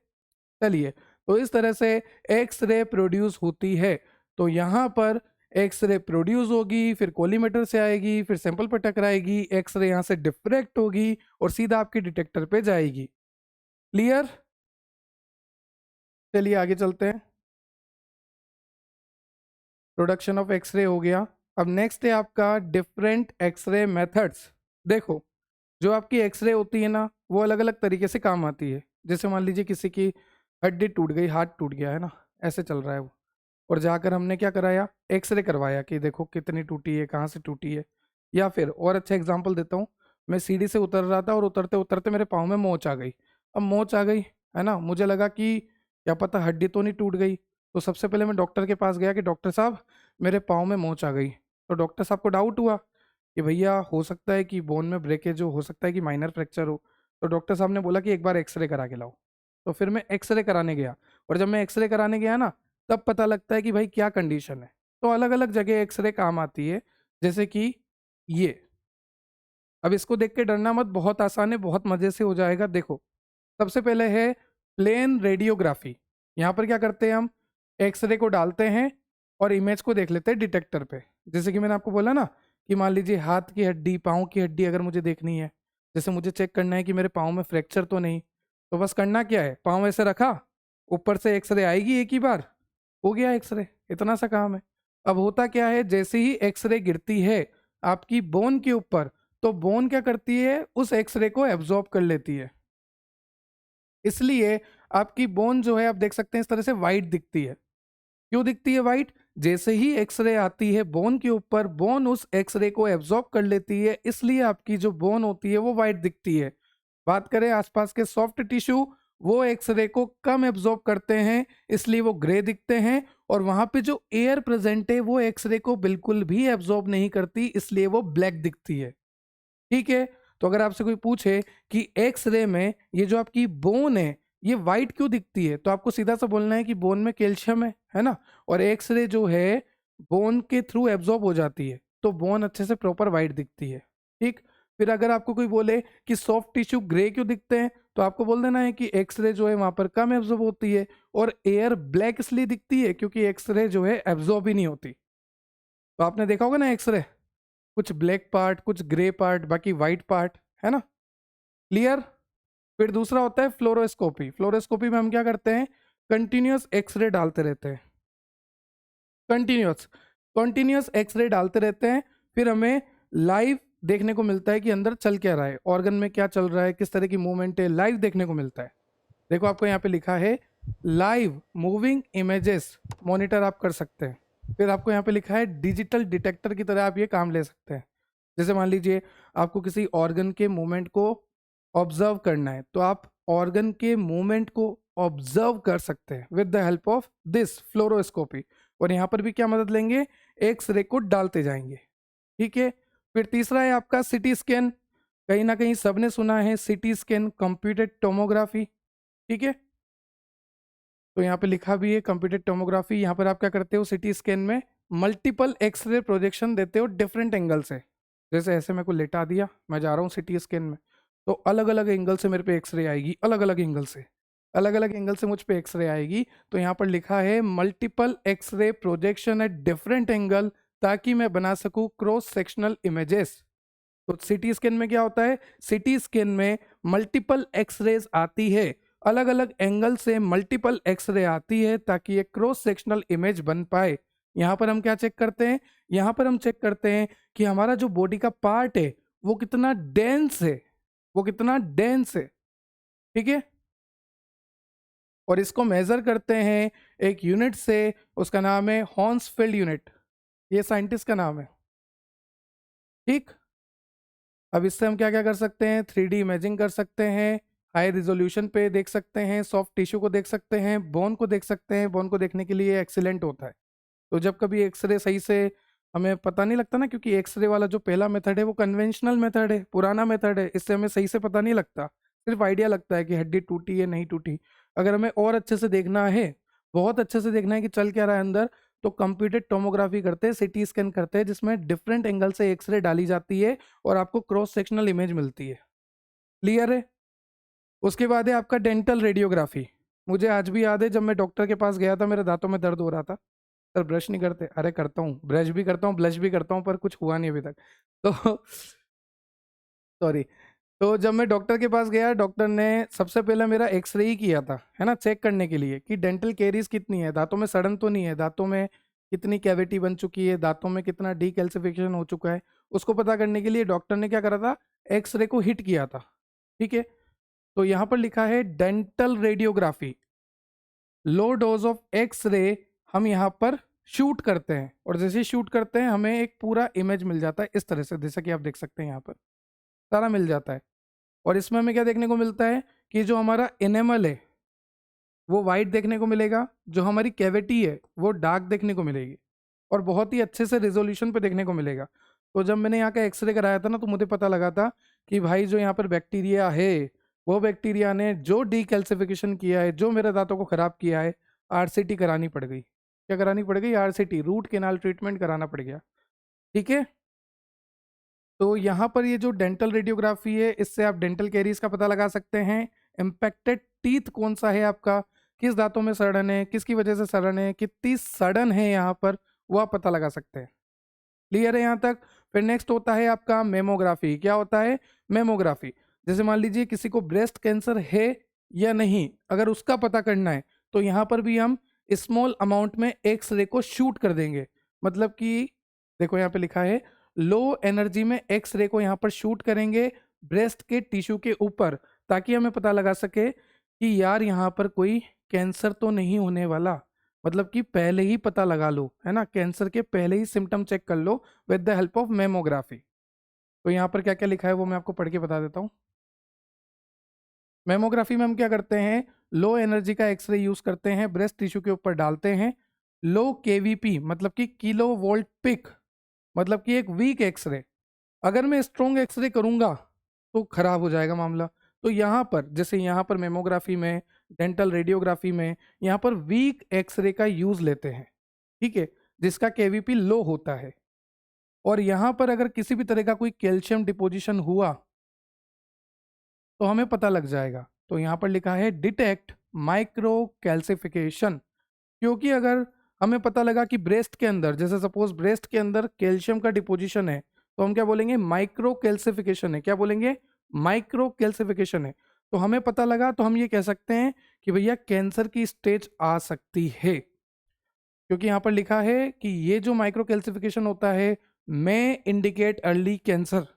A: चलिए, तो इस तरह से एक्स रे प्रोड्यूस होती है। तो यहाँ पर एक्स रे प्रोड्यूस होगी, फिर कोलीमेटर से आएगी, फिर सैंपल पर टकराएगी, एक्स रे यहाँ से डिफ्रैक्ट होगी और सीधा आपके डिटेक्टर पे जाएगी। क्लियर? चलिए आगे चलते हैं। प्रोडक्शन ऑफ एक्सरे हो गया। अब नेक्स्ट है आपका डिफरेंट एक्सरे मेथड्स। देखो, जो आपकी एक्सरे होती है ना, वो अलग अलग तरीके से काम आती है। जैसे मान लीजिए किसी की हड्डी टूट गई, हाथ टूट गया है ना, ऐसे चल रहा है वो, और जाकर हमने क्या कराया? एक्सरे करवाया कि देखो कितनी टूटी है, कहाँ से टूटी है। या फिर और अच्छा एग्जांपल देता हूँ, मैं सीढ़ी से उतर रहा था और उतरते उतरते मेरे पाँव में मोच आ गई। अब मोच आ गई है ना, मुझे लगा कि क्या पता हड्डी तो नहीं टूट गई। तो सबसे पहले मैं डॉक्टर के पास गया कि डॉक्टर साहब मेरे पाँव में मोच आ गई। तो डॉक्टर साहब को डाउट हुआ कि भैया हो सकता है कि बोन में ब्रेकेज हो सकता है कि माइनर फ्रैक्चर हो। तो डॉक्टर साहब ने बोला कि एक बार एक्सरे करा के लाओ। तो फिर मैं एक्सरे कराने गया, और जब मैं एक्सरे कराने गया ना, तब पता लगता है कि भाई क्या कंडीशन है। तो अलग अलग जगह एक्सरे काम आती है, जैसे कि ये। अब इसको देख के डरना मत, बहुत आसान है, बहुत मज़े से हो जाएगा। देखो, सबसे पहले है प्लेन रेडियोग्राफी। यहाँ पर क्या करते हैं हम? एक्सरे को डालते हैं और इमेज को देख लेते हैं डिटेक्टर पे। जैसे कि मैंने आपको बोला ना कि मान लीजिए हाथ की हड्डी, पाँव की हड्डी अगर मुझे देखनी है, जैसे मुझे चेक करना है कि मेरे पाँव में फ्रैक्चर तो नहीं, तो बस करना क्या है? पाँव ऐसे रखा, ऊपर से एक्सरे आएगी एक ही बार, हो गया एक्सरे। इतना सा काम है। अब होता क्या है, जैसे ही एक्सरे गिरती है आपकी बोन के ऊपर, तो बोन क्या करती है? उस एक्सरे को एब्जॉर्ब कर लेती है। इसलिए आपकी बोन जो है, आप देख सकते हैं इस तरह से वाइट दिखती है। क्यों दिखती है वाइट? जैसे ही एक्सरे आती है बोन के ऊपर, बोन उस एक्सरे को एब्जॉर्ब कर लेती है, इसलिए आपकी जो बोन होती है वो वाइट दिखती है। बात करें आसपास के सॉफ्ट टिश्यू, वो एक्सरे को कम एब्जॉर्ब करते हैं, इसलिए वो ग्रे दिखते हैं। और वहां पे जो एयर प्रेजेंट है वो एक्सरे को बिल्कुल भी एब्जॉर्ब नहीं करती, इसलिए वो ब्लैक दिखती है। ठीक है। तो अगर आपसे कोई पूछे कि एक्स-रे में ये जो आपकी बोन है, ये व्हाइट क्यों दिखती है? तो आपको सीधा सा बोलना है कि बोन में कैल्शियम है ना? और एक्स-रे जो है बोन के थ्रू एब्ज़ॉर्ब हो जाती है, तो बोन अच्छे से प्रॉपर व्हाइट दिखती है। ठीक? फिर अगर आपको कोई बोले कि सॉफ्ट टिश्यू ग्रे क्यों दिखते हैं, तो आपको बोल देना है कि एक्सरे जो है वहां पर कम एब्जॉर्ब होती है, और एयर ब्लैक इसलिए दिखती है क्योंकि एक्सरे जो है एब्जॉर्ब ही नहीं होती। तो आपने देखा होगा ना एक्सरे, कुछ ब्लैक पार्ट, कुछ ग्रे पार्ट, बाकी व्हाइट पार्ट, है ना। क्लियर। फिर दूसरा होता है फ्लोरोस्कोपी। फ्लोरोस्कोपी में हम क्या करते हैं, कंटिन्यूस एक्सरे डालते रहते हैं, कंटिन्यूस कंटिन्यूस एक्सरे डालते रहते हैं। फिर हमें लाइव देखने को मिलता है कि अंदर चल क्या रहा है, ऑर्गन में क्या चल रहा है, किस तरह की मूवमेंट है, लाइव देखने को मिलता है। देखो आपको यहाँ पे लिखा है लाइव मूविंग इमेजेस मॉनिटर आप कर सकते हैं। फिर आपको यहाँ पे लिखा है डिजिटल डिटेक्टर की तरह आप ये काम ले सकते हैं। जैसे मान लीजिए आपको किसी ऑर्गन के मूवमेंट को ऑब्जर्व करना है, तो आप ऑर्गन के मूवमेंट को ऑब्जर्व कर सकते हैं with the help of this fluoroscopy. और यहाँ पर भी क्या मदद लेंगे, एक्स रे को डालते जाएंगे। ठीक है। फिर तीसरा है आपका सिटी स्कैन। कहीं ना कहीं सबने सुना है सिटी स्कैन, कंप्यूटेड टोमोग्राफी। ठीक है। तो यहाँ पे लिखा भी है कंप्यूटेड टोमोग्राफी। यहाँ पर आप क्या करते हो, सिटी स्कैन में मल्टीपल एक्सरे प्रोजेक्शन देते हो डिफरेंट एंगल से। जैसे ऐसे मेरे को लेटा दिया, मैं जा रहा हूँ सिटी स्कैन में, तो अलग अलग एंगल से मेरे पे एक्सरे आएगी, अलग अलग एंगल से, अलग अलग एंगल से मुझ पे एक्सरे आएगी। तो यहाँ पर लिखा है multiple X ray projection at different angle, ताकि मैं बना सकूँ क्रॉस सेक्शनल इमेजेस। तो सिटी स्कैन में क्या होता है, सिटी स्कैन में मल्टीपल एक्सरेज आती है, अलग अलग एंगल से मल्टीपल एक्सरे आती है, ताकि एक क्रॉस सेक्शनल इमेज बन पाए। यहाँ पर हम क्या चेक करते हैं, यहाँ पर हम चेक करते हैं कि हमारा जो बॉडी का पार्ट है वो कितना डेंस है, वो कितना डेंस है। ठीक है। और इसको मेजर करते हैं एक यूनिट से, उसका नाम है हॉर्न्सफील्ड यूनिट, ये साइंटिस्ट का नाम है। ठीक। अब इससे हम क्या क्या कर सकते हैं, 3D इमेजिंग कर सकते हैं, हाई रिजोल्यूशन पे देख सकते हैं, सॉफ्ट टिश्यू को देख सकते हैं, बोन को देख सकते हैं। बोन को देखने के लिए एक्सीलेंट होता है। तो जब कभी एक्सरे सही से हमें पता नहीं लगता ना, क्योंकि एक्सरे वाला जो पहला मेथड है वो कन्वेंशनल मेथड है, पुराना मेथड है, इससे हमें सही से पता नहीं लगता, सिर्फ आइडिया लगता है कि हड्डी टूटी है नहीं टूटी। अगर हमें और अच्छे से देखना है, बहुत अच्छे से देखना है कि चल क्या रहा है अंदर, तो कंप्यूटेड टोमोग्राफी करते हैं, सिटी स्कैन करते हैं, जिसमें डिफरेंट एंगल से एक्सरे डाली जाती है और आपको क्रॉस सेक्शनल इमेज मिलती है। क्लियर है। उसके बाद है आपका डेंटल रेडियोग्राफी। मुझे आज भी याद है जब मैं डॉक्टर के पास गया था, मेरे दांतों में दर्द हो रहा था। सर ब्रश नहीं करते, अरे करता हूँ, ब्रश भी करता हूँ, ब्लश भी करता हूँ, पर कुछ हुआ नहीं अभी तक। तो सॉरी। तो जब मैं डॉक्टर के पास गया, डॉक्टर ने सबसे पहले मेरा एक्सरे ही किया था, है ना, चेक करने के लिए कि डेंटल कैरीज कितनी है, दांतों में सड़न तो नहीं है, दांतों में कितनी कैविटी बन चुकी है, दांतों में कितना डीकैल्सिफिकेशन हो चुका है। उसको पता करने के लिए डॉक्टर ने क्या करा था, एक्सरे को हिट किया था। ठीक है। तो यहाँ पर लिखा है dental radiography, low dose of X रे हम यहाँ पर शूट करते हैं, और जैसे शूट करते हैं हमें एक पूरा इमेज मिल जाता है इस तरह से, जैसा कि आप देख सकते हैं यहाँ पर सारा मिल जाता है। और इसमें हमें क्या देखने को मिलता है कि जो हमारा एनेमल है वो वाइट देखने को मिलेगा, जो हमारी कैविटी है वो डार्क देखने को मिलेगी, और बहुत ही अच्छे से रेजोल्यूशन पे देखने को मिलेगा। तो जब मैंने यहाँ का एक्सरे कराया था ना, तो मुझे पता लगा था कि भाई जो यहाँ पर बैक्टीरिया है, वो बैक्टीरिया ने जो डीकैल्सिफिकेशन किया है, जो मेरे दांतों को खराब किया है, आरसीटी करानी पड़ गई। क्या करानी पड़ गई, आरसीटी, रूट केनाल ट्रीटमेंट कराना पड़ गया। ठीक है। तो यहाँ पर ये जो डेंटल रेडियोग्राफी है, इससे आप डेंटल कैरीज का पता लगा सकते हैं। इम्पैक्टेड टीथ कौन सा है आपका, किस दांतों में सड़न है, किसकी वजह से सड़न है, कितनी सड़न है यहाँ पर, वो आप पता लगा सकते हैं। क्लियर है यहाँ तक। फिर नेक्स्ट होता है आपका मेमोग्राफी। क्या होता है, मेमोग्राफी। जैसे मान लीजिए किसी को ब्रेस्ट कैंसर है या नहीं, अगर उसका पता करना है, तो यहाँ पर भी हम स्मॉल अमाउंट में एक्स रे को शूट कर देंगे। मतलब कि देखो यहाँ पे लिखा है लो एनर्जी में एक्स रे को यहाँ पर शूट करेंगे ब्रेस्ट के टिश्यू के ऊपर, ताकि हमें पता लगा सके कि यार यहाँ पर कोई कैंसर तो नहीं होने वाला। मतलब कि पहले ही पता लगा लो, है ना, कैंसर के पहले ही सिम्टम चेक कर लो with the help of mammography. तो यहाँ पर क्या क्या लिखा है वो मैं आपको पढ़ के बता देता हूँ। मेमोग्राफी में हम क्या करते हैं, लो एनर्जी का एक्सरे यूज करते हैं, ब्रेस्ट टिश्यू के ऊपर डालते हैं। लो केवीपी मतलब कि किलो वोल्ट पिक, मतलब कि एक वीक एक्सरे। अगर मैं स्ट्रॉन्ग एक्सरे करूंगा तो खराब हो जाएगा मामला। तो यहाँ पर जैसे यहाँ पर मेमोग्राफी में, डेंटल रेडियोग्राफी में, यहाँ पर वीक एक्सरे का यूज लेते हैं। ठीक है। जिसका केवीपी लो होता है। और यहाँ पर अगर किसी भी तरह का कोई कैल्शियम डिपोजिशन हुआ तो हमें पता लग जाएगा। तो यहाँ पर लिखा है डिटेक्ट माइक्रो कैल्सिफिकेशन, क्योंकि अगर हमें पता लगा कि ब्रेस्ट के अंदर, जैसे सपोज ब्रेस्ट के अंदर कैल्शियम का डिपोजिशन है, तो हम क्या बोलेंगे, माइक्रो कैल्सिफिकेशन है। क्या बोलेंगे, माइक्रो कैल्सिफिकेशन है। तो हमें पता लगा तो हम ये कह सकते हैं कि भैया कैंसर की स्टेज आ सकती है, क्योंकि यहाँ पर लिखा है कि ये जो माइक्रो कैल्सिफिकेशन होता है में इंडिकेट अर्ली कैंसर।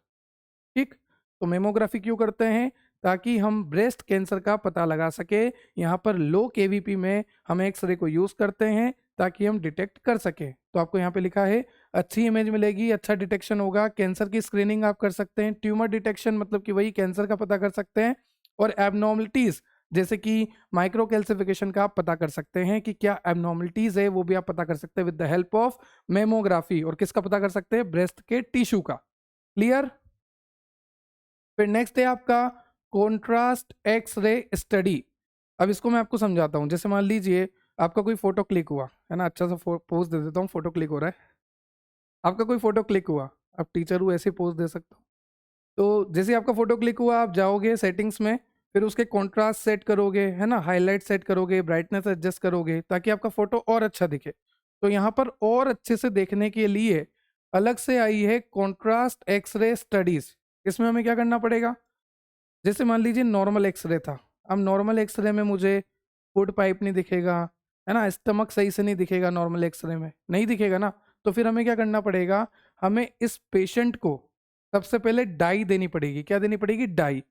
A: ठीक, तो मेमोग्राफी क्यों करते हैं, ताकि हम ब्रेस्ट कैंसर का पता लगा सके। यहाँ पर लो केवीपी में हम एक्सरे को यूज करते हैं ताकि हम डिटेक्ट कर सके। तो आपको यहाँ पे लिखा है अच्छी इमेज मिलेगी, अच्छा डिटेक्शन होगा, कैंसर की स्क्रीनिंग आप कर सकते हैं, ट्यूमर डिटेक्शन मतलब कि वही कैंसर का पता कर सकते हैं, और एबनॉर्मलिटीज जैसे कि माइक्रो कैल्सिफिकेशन का आप पता कर सकते हैं कि क्या एबनॉर्मलिटीज है, वो भी आप पता कर सकते हैं with the help of mammography. और किसका पता कर सकते हैं, ब्रेस्ट के टिश्यू का। क्लियर। फिर नेक्स्ट है आपका कॉन्ट्रास्ट एक्सरे स्टडी। अब इसको मैं आपको समझाता हूँ। जैसे मान लीजिए आपका कोई फोटो क्लिक हुआ है ना, अच्छा सा पोज दे देता हूँ, फोटो क्लिक हो रहा है, आपका कोई फोटो क्लिक हुआ, अब टीचर हूँ ऐसे पोज दे सकता हूँ। तो जैसे आपका फोटो क्लिक हुआ, आप जाओगे सेटिंग्स में, फिर उसके कॉन्ट्रास्ट सेट करोगे, है ना, हाईलाइट सेट करोगे, ब्राइटनेस एडजस्ट करोगे ताकि आपका फोटो और अच्छा दिखे। तो यहाँ पर और अच्छे से देखने के लिए अलग से आई है कॉन्ट्रास्ट एक्सरे स्टडीज। इसमें हमें क्या करना पड़ेगा, जैसे मान लीजिए नॉर्मल एक्सरे था, अब नॉर्मल एक्सरे में मुझे फूड पाइप नहीं दिखेगा, है ना, स्टमक सही से नहीं दिखेगा, नॉर्मल एक्सरे में नहीं दिखेगा ना। तो फिर हमें क्या करना पड़ेगा, हमें इस पेशेंट को सबसे पहले डाई देनी पड़ेगी। क्या देनी पड़ेगी, डाई।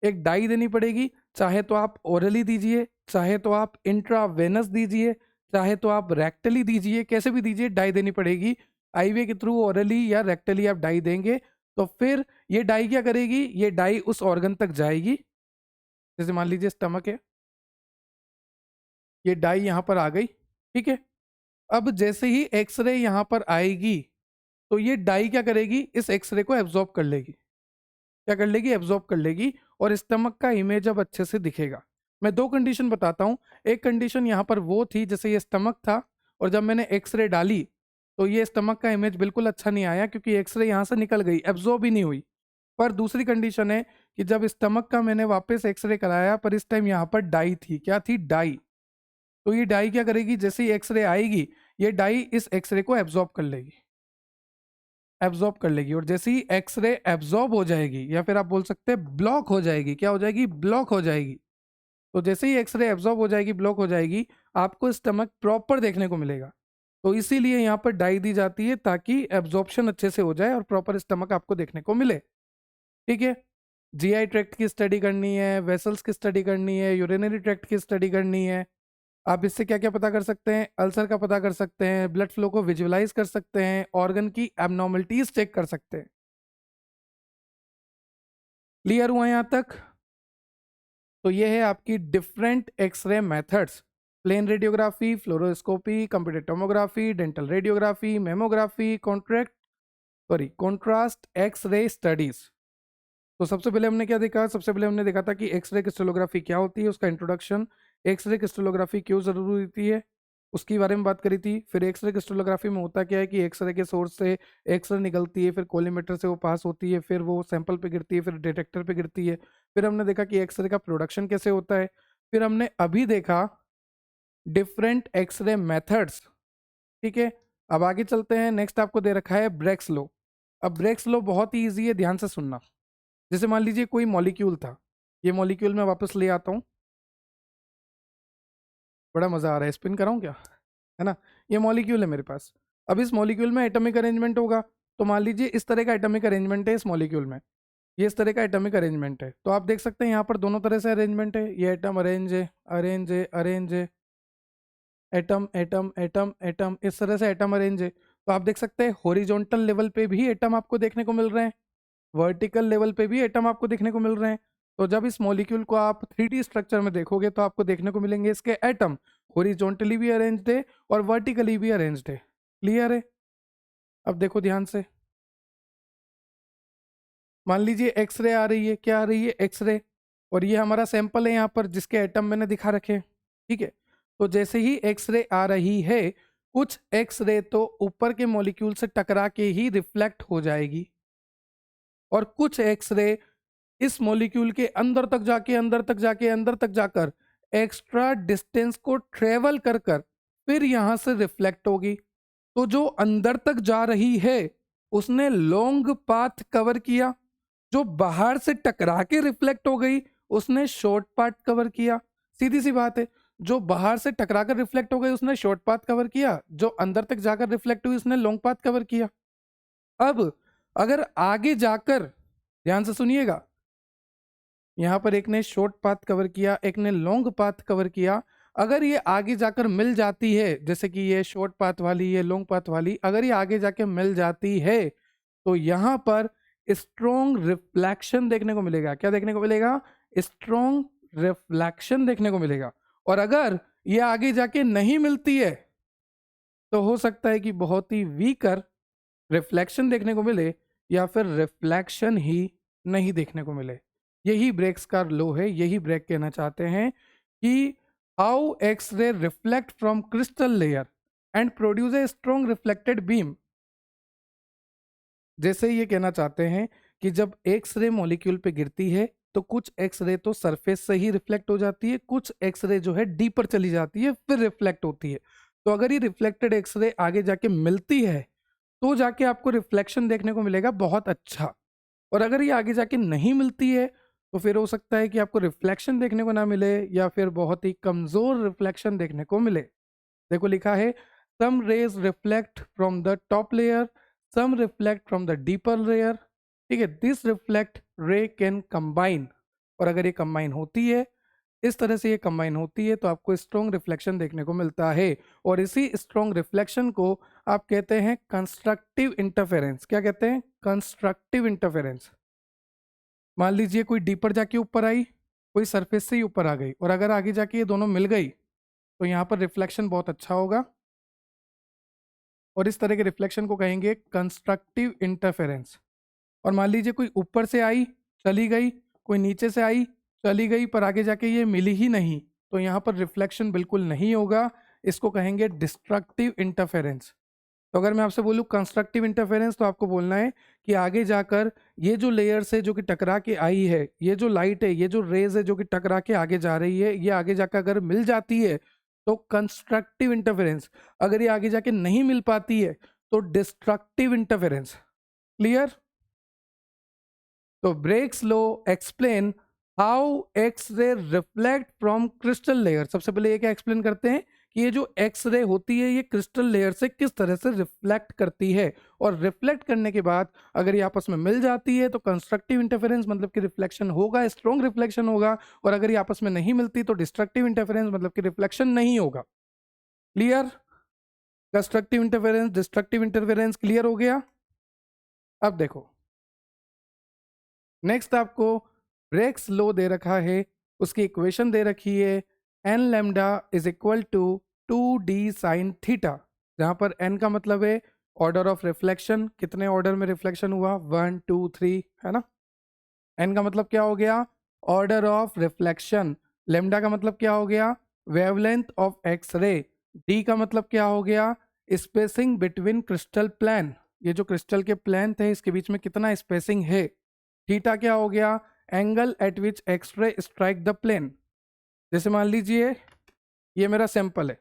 A: एक डाई देनी पड़ेगी, चाहे तो आप ओरली दीजिए, चाहे तो आप इंट्रावेनस दीजिए, चाहे तो आप रेक्टली दीजिए, कैसे भी दीजिए, डाई देनी पड़ेगी। आईवी के थ्रू ओरली या रेक्टली आप डाई देंगे तो फिर ये डाई क्या करेगी, ये डाई उस ऑर्गन तक जाएगी। जैसे मान लीजिए स्टमक है, ये डाई यहां पर आ गई, ठीक है। अब जैसे ही एक्सरे यहां पर आएगी तो ये डाई क्या करेगी, इस एक्सरे को एब्जॉर्ब कर लेगी। क्या कर लेगी, एब्जॉर्ब कर लेगी, और स्टमक का इमेज अब अच्छे से दिखेगा। मैं दो कंडीशन बताता हूं। एक कंडीशन यहाँ पर वो थी, जैसे ये स्टमक था और जब मैंने एक्सरे डाली तो ये स्टमक का इमेज बिल्कुल अच्छा नहीं आया, क्योंकि एक्सरे यहाँ से निकल गई, एब्जॉर्ब ही नहीं हुई। पर दूसरी कंडीशन है कि जब स्टमक का मैंने वापस एक्सरे कराया, पर इस टाइम यहाँ पर डाई थी। क्या थी, डाई। तो ये डाई क्या करेगी, जैसे ही एक्सरे आएगी ये डाई इस एक्सरे को एब्जॉर्ब कर लेगी, एब्जॉर्ब कर लेगी। और जैसे ही एक्सरे एब्जॉर्ब हो जाएगी, या फिर आप बोल सकते हैं ब्लॉक हो जाएगी, क्या हो जाएगी, ब्लॉक हो जाएगी। तो जैसे ही एक्सरे एब्जॉर्ब हो जाएगी, ब्लॉक हो जाएगी, आपको स्टमक प्रॉपर देखने को मिलेगा। तो इसीलिए यहाँ पर डाई दी जाती है ताकि एब्जॉर्प्शन अच्छे से हो जाए और प्रॉपर स्टमक आपको देखने को मिले। ठीक है। जीआई ट्रैक्ट की स्टडी करनी है, वेसल्स की स्टडी करनी है, यूरिनरी ट्रैक्ट की स्टडी करनी है। आप इससे क्या क्या पता कर सकते हैं, अल्सर का पता कर सकते हैं, ब्लड फ्लो को विजुअलाइज कर सकते हैं, ऑर्गन की एबनॉर्मलिटीज चेक कर सकते हैं। क्लियर हुआ यहाँ तक। तो ये है आपकी different X ray methods, plain radiography, fluoroscopy, computer tomography, dental radiography, mammography, contrast X ray studies. तो सबसे पहले हमने क्या देखा, सबसे पहले हमने देखा था कि एक्सरे क्रिस्टलोग्राफी क्या होती है, उसका इंट्रोडक्शन, एक्सरे क्रिस्टलोग्राफी क्यों जरूरी होती है उसके बारे में बात करी थी। फिर एक्सरे क्रिस्टलोग्राफी में होता क्या है कि एक्सरे के सोर्स से एक्सरे निकलती है, फिर कोलीमेटर से वो पास होती है, फिर वो सैंपल पे गिरती है, फिर डिटेक्टर पे गिरती है। फिर हमने देखा कि एक्सरे का प्रोडक्शन कैसे होता है। फिर हमने अभी देखा डिफरेंट एक्सरे मेथड्स। ठीक है। अब आगे चलते हैं। नेक्स्ट आपको दे रखा है ब्रेक्स लो। अब ब्रेक्स लो बहुत ही ईजी है, ध्यान से सुनना। जैसे मान लीजिए कोई मॉलिक्यूल था, ये मॉलिक्यूल मैं वापस ले आता हूँ, बड़ा मजा आ रहा है, स्पिन कराऊं क्या, है ना। ये मॉलिक्यूल है मेरे पास। अब इस मॉलिक्यूल में एटॉमिक अरेंजमेंट होगा। तो मान लीजिए इस तरह का एटॉमिक अरेंजमेंट है इस मॉलिक्यूल में, ये इस तरह का एटॉमिक अरेंजमेंट है। तो आप देख सकते हैं यहाँ पर दोनों तरह से अरेंजमेंट है, ये एटम अरेंज है, अरेंज है, अरेंज है, एटम एटम एटम एटम, इस तरह से एटम अरेंज है। तो आप देख सकते हैं हॉरिजॉन्टल लेवल पे भी एटम आपको देखने को मिल रहे हैं, वर्टिकल लेवल पे भी एटम आपको देखने को मिल रहे हैं। तो जब इस मॉलिक्यूल को आप 3D स्ट्रक्चर में देखोगे तो आपको देखने को मिलेंगे इसके एटम हॉरिजॉन्टली भी अरेंज्ड है और वर्टिकली भी अरेंज्ड है। क्लियर है। अब देखो ध्यान से, मान लीजिए एक्सरे आ रही है, क्या आ रही है, एक्सरे, और ये हमारा सैंपल है यहाँ पर जिसके एटम मैंने दिखा रखे हैं। ठीक है। तो जैसे ही एक्सरे आ रही है, कुछ एक्स रे तो ऊपर के मॉलिक्यूल से टकरा के ही रिफ्लेक्ट हो जाएगी, और कुछ एक्स रे इस मॉलिक्यूल के अंदर तक जाके अंदर तक जाके अंदर तक जाकर एक्स्ट्रा डिस्टेंस को ट्रेवल कर कर फिर यहां से रिफ्लेक्ट होगी। तो जो अंदर तक जा रही है उसने लॉन्ग पाथ कवर किया, जो बाहर से टकरा के रिफ्लेक्ट हो गई उसने शॉर्ट पाथ कवर किया। सीधी सी बात है, जो बाहर से टकरा कर रिफ्लेक्ट हो गई उसने शॉर्ट पाथ कवर किया, जो अंदर तक जाकर रिफ्लेक्ट हुई उसने लॉन्ग पाथ कवर किया। अब अगर आगे जाकर, ध्यान से सुनिएगा, यहां पर एक ने शॉर्ट पाथ कवर किया, एक ने लॉन्ग पाथ कवर किया, अगर ये आगे जाकर मिल जाती है, जैसे कि ये शॉर्ट पाथ वाली ये लॉन्ग पाथ वाली, अगर ये आगे जाके मिल जाती है तो यहां पर स्ट्रॉन्ग रिफ्लेक्शन देखने को मिलेगा। क्या देखने को मिलेगा? स्ट्रॉन्ग रिफ्लेक्शन देखने को मिलेगा। और अगर ये आगे जाके नहीं मिलती है तो हो सकता है कि बहुत ही वीकर रिफ्लेक्शन देखने को मिले, या फिर रिफ्लेक्शन ही नहीं देखने को मिले। यही ब्रेक्स का लो है, यही ब्रेक कहना चाहते हैं कि how X ray reflect from crystal layer and produce a strong reflected beam. जैसे ये कहना चाहते हैं कि जब एक्स रे मॉलिक्यूल पे गिरती है तो कुछ एक्स रे तो सरफेस से ही रिफ्लेक्ट हो जाती है, कुछ एक्स रे जो है डीपर चली जाती है फिर रिफ्लेक्ट होती है। तो अगर ये रिफ्लेक्टेड एक्स रे आगे जाके मिलती है तो जाके आपको रिफ्लेक्शन देखने को मिलेगा बहुत अच्छा, और अगर ये आगे जाके नहीं मिलती है तो फिर हो सकता है कि आपको रिफ्लेक्शन देखने को ना मिले, या फिर बहुत ही कमजोर रिफ्लेक्शन देखने को मिले। देखो लिखा है some rays reflect from the top layer, some reflect from the deeper layer. ठीक है, this reflect ray can combine, और अगर ये कंबाइन होती है, इस तरह से ये कंबाइन होती है तो आपको स्ट्रॉन्ग रिफ्लेक्शन देखने को मिलता है। और इसी स्ट्रॉन्ग रिफ्लेक्शन को आप कहते हैं कंस्ट्रक्टिव इंटरफेरेंस। क्या कहते हैं? Constructive interference. मान लीजिए कोई डीपर जाके ऊपर आई, कोई सरफेस से ही ऊपर आ गई, और अगर आगे जाके ये दोनों मिल गई तो यहाँ पर रिफ्लेक्शन बहुत अच्छा होगा, और इस तरह के रिफ्लेक्शन को कहेंगे कंस्ट्रक्टिव इंटरफेरेंस। और मान लीजिए कोई ऊपर से आई चली गई, कोई नीचे से आई चली गई, पर आगे जाके ये मिली ही नहीं, तो यहाँ पर रिफ्लेक्शन बिल्कुल नहीं होगा, इसको कहेंगे डिस्ट्रक्टिव इंटरफेरेंस। तो अगर मैं आपसे बोलूँ कंस्ट्रक्टिव इंटरफेरेंस, तो आपको बोलना है कि आगे जाकर ये जो लेयर्स है जो कि टकरा के आई है, ये जो लाइट है, ये जो रेज है जो कि टकरा के आगे जा रही है, ये आगे जाकर अगर मिल जाती है तो कंस्ट्रक्टिव इंटरफेरेंस, अगर ये आगे जाके नहीं मिल पाती है तो डिस्ट्रक्टिव इंटरफेरेंस। क्लियर? तो Bragg's law explain how X ray reflect from crystal layer. सबसे पहले ये क्या एक्सप्लेन करते हैं कि ये जो एक्स रे होती है ये क्रिस्टल लेयर से किस तरह से रिफ्लेक्ट करती है, और रिफ्लेक्ट करने के बाद अगर ये आपस में मिल जाती है तो कंस्ट्रक्टिव इंटरफेरेंस मतलब कि रिफ्लेक्शन होगा, स्ट्रॉन्ग रिफ्लेक्शन होगा, और अगर ये आपस में नहीं मिलती तो डिस्ट्रक्टिव इंटरफेरेंस मतलब कि रिफ्लेक्शन नहीं होगा। Clear? Constructive interference, destructive interference clear हो गया। अब देखो नेक्स्ट आपको ब्रेक्स लो दे रखा है, उसकी इक्वेशन दे रखी है n lambda is equal to 2d sine theta, जहां पर n का मतलब है ऑर्डर ऑफ रिफ्लेक्शन, कितने ऑर्डर में रिफ्लेक्शन हुआ, 1 2 3, है ना। n का मतलब क्या हो गया? Order of reflection. लेमडा का मतलब क्या हो गया? वेवलेंथ ऑफ एक्स रे। d का मतलब क्या हो गया? स्पेसिंग बिटवीन क्रिस्टल प्लेन, ये जो क्रिस्टल के प्लेन थे इसके बीच में कितना स्पेसिंग है। थीटा क्या हो गया? Angle at which X ray strike the plane. जैसे मान लीजिए ये मेरा सैंपल है,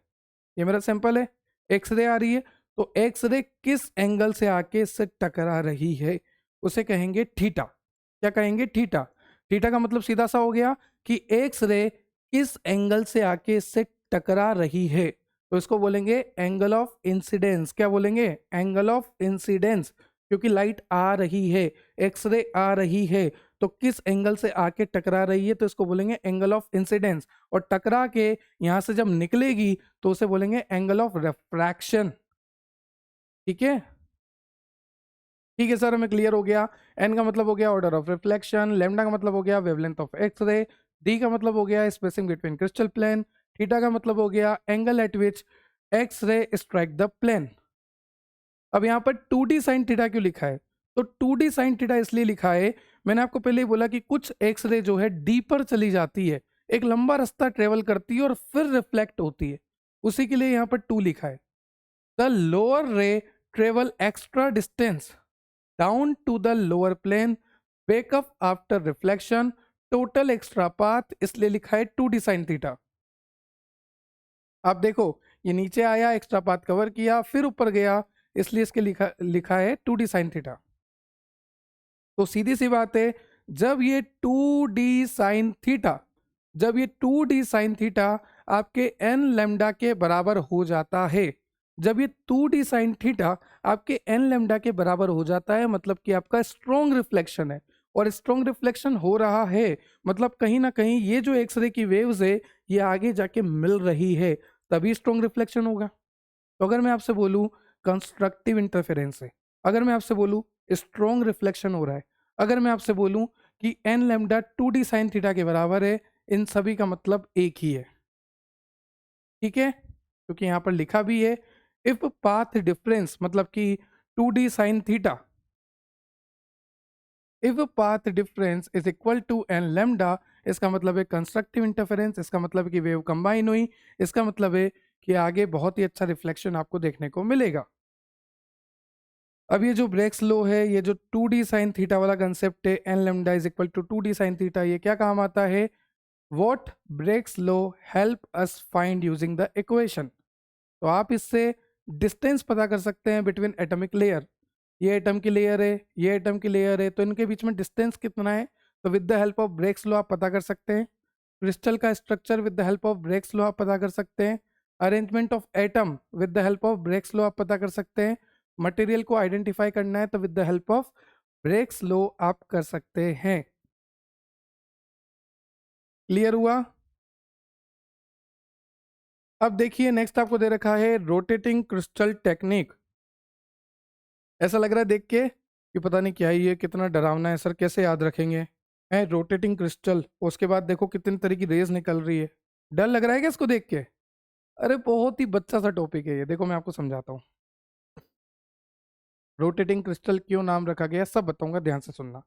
A: ये मेरा सैंपल है, एक्सरे आ रही है, तो एक्सरे किस एंगल से आके इससे टकरा रही है उसे कहेंगे थीटा। क्या कहेंगे? थीटा। थीटा का मतलब सीधा सा हो गया कि एक्सरे किस एंगल से आके इससे टकरा रही है, तो इसको बोलेंगे एंगल ऑफ इंसिडेंस। क्या बोलेंगे? Angle of incidence. क्योंकि लाइट आ रही है, एक्सरे आ रही है, तो किस एंगल से आके टकरा रही है तो इसको बोलेंगे एंगल ऑफ इंसिडेंस। और टकरा के यहां से जब निकलेगी तो उसे बोलेंगे एंगल ऑफ रिफ्रैक्शन। ठीक है? ठीक है सर, हमें क्लियर हो गया। एन का मतलब हो गया ऑर्डर ऑफ रिफ्लेक्शन, लेमडा का मतलब हो गया वेवलेंथ ऑफ एक्सरे, डी का मतलब हो गया spacing between crystal plane, theta का मतलब हो गया angle at which X ray strike the plane. अब यहाँ पर 2d साइन थीटा क्यों लिखा है? तो 2d साइन थीटा इसलिए लिखा है, मैंने आपको पहले ही बोला कि कुछ एक्सरे जो है डी पर चली जाती है, एक लंबा रास्ता ट्रेवल करती है और फिर रिफ्लेक्ट होती है, उसी के लिए यहाँ पर 2 लिखा है। The lower ray travel extra distance down to the lower plane, wake up after reflection, total extra path, इसलिए लिखा है 2d साइन थीटा। आप देखो, ये नीचे आया, एक्स्ट्रा पाथ कवर किया, फिर ऊपर गया, इसलिए इसके लिखा लिखा है 2d साइन थीटा। तो सीधी सी बात है, जब ये 2d साइन थीटा जब ये 2d साइन थीटा आपके एन लेमडा के बराबर हो जाता है, जब ये 2d साइन थीटा आपके एन लेमडा के बराबर हो जाता है, मतलब कि आपका स्ट्रॉन्ग रिफ्लेक्शन है। और स्ट्रॉन्ग रिफ्लेक्शन हो रहा है मतलब कहीं ना कहीं ये जो एक्सरे की वेव्स है ये आगे जाके मिल रही है, तभी स्ट्रॉन्ग रिफ्लेक्शन होगा। तो अगर मैं आपसे बोलूं कंस्ट्रक्टिव इंटरफेरेंस है, अगर मैं आपसे बोलूं स्ट्रॉन्ग रिफ्लेक्शन हो रहा है, अगर मैं आपसे बोलूं कि N lambda 2d sine theta के बराबर है, इन सभी का मतलब एक ही है। ठीक है, क्योंकि यहां पर लिखा भी है इफ पाथ डिफरेंस, मतलब कि 2d sine theta, if path difference is equal to n lambda, इसका मतलब है कंस्ट्रक्टिव इंटरफेरेंस, इसका मतलब है कि वेव कंबाइन हुई, इसका मतलब है कि आगे बहुत ही अच्छा रिफ्लेक्शन आपको देखने को मिलेगा। अब ये जो ब्रेक्स लो है, ये जो 2d साइन थीटा वाला कंसेप्ट है, n lambda is equal to 2d sine theta, ये क्या काम आता है? What Bragg's law help us find using the equation. तो आप इससे डिस्टेंस पता कर सकते हैं बिटवीन एटॉमिक लेयर। ये एटम की लेयर है, ये एटम की लेयर है, तो इनके बीच में डिस्टेंस कितना है, तो with the help of Bragg's law आप पता कर सकते हैं। क्रिस्टल का structure with the help of Bragg's law आप पता कर सकते हैं। Arrangement of atom with the help of Bragg's law आप पता कर सकते हैं। मटेरियल को आइडेंटिफाई करना है तो with the help of Bragg's law आप कर सकते हैं। क्लियर हुआ? अब देखिए नेक्स्ट आपको दे रखा है रोटेटिंग क्रिस्टल टेक्निक। ऐसा लग रहा है देख के कि पता नहीं क्या ही है, कितना डरावना है सर, कैसे याद रखेंगे? है रोटेटिंग क्रिस्टल, उसके बाद देखो कितनी तरह की रेज निकल रही है, डर लग रहा है क्या इसको देख के? अरे बहुत ही बच्चा सा टॉपिक है ये, देखो मैं आपको समझाता हूँ। रोटेटिंग क्रिस्टल क्यों नाम रखा गया सब बताऊंगा, ध्यान से सुनना।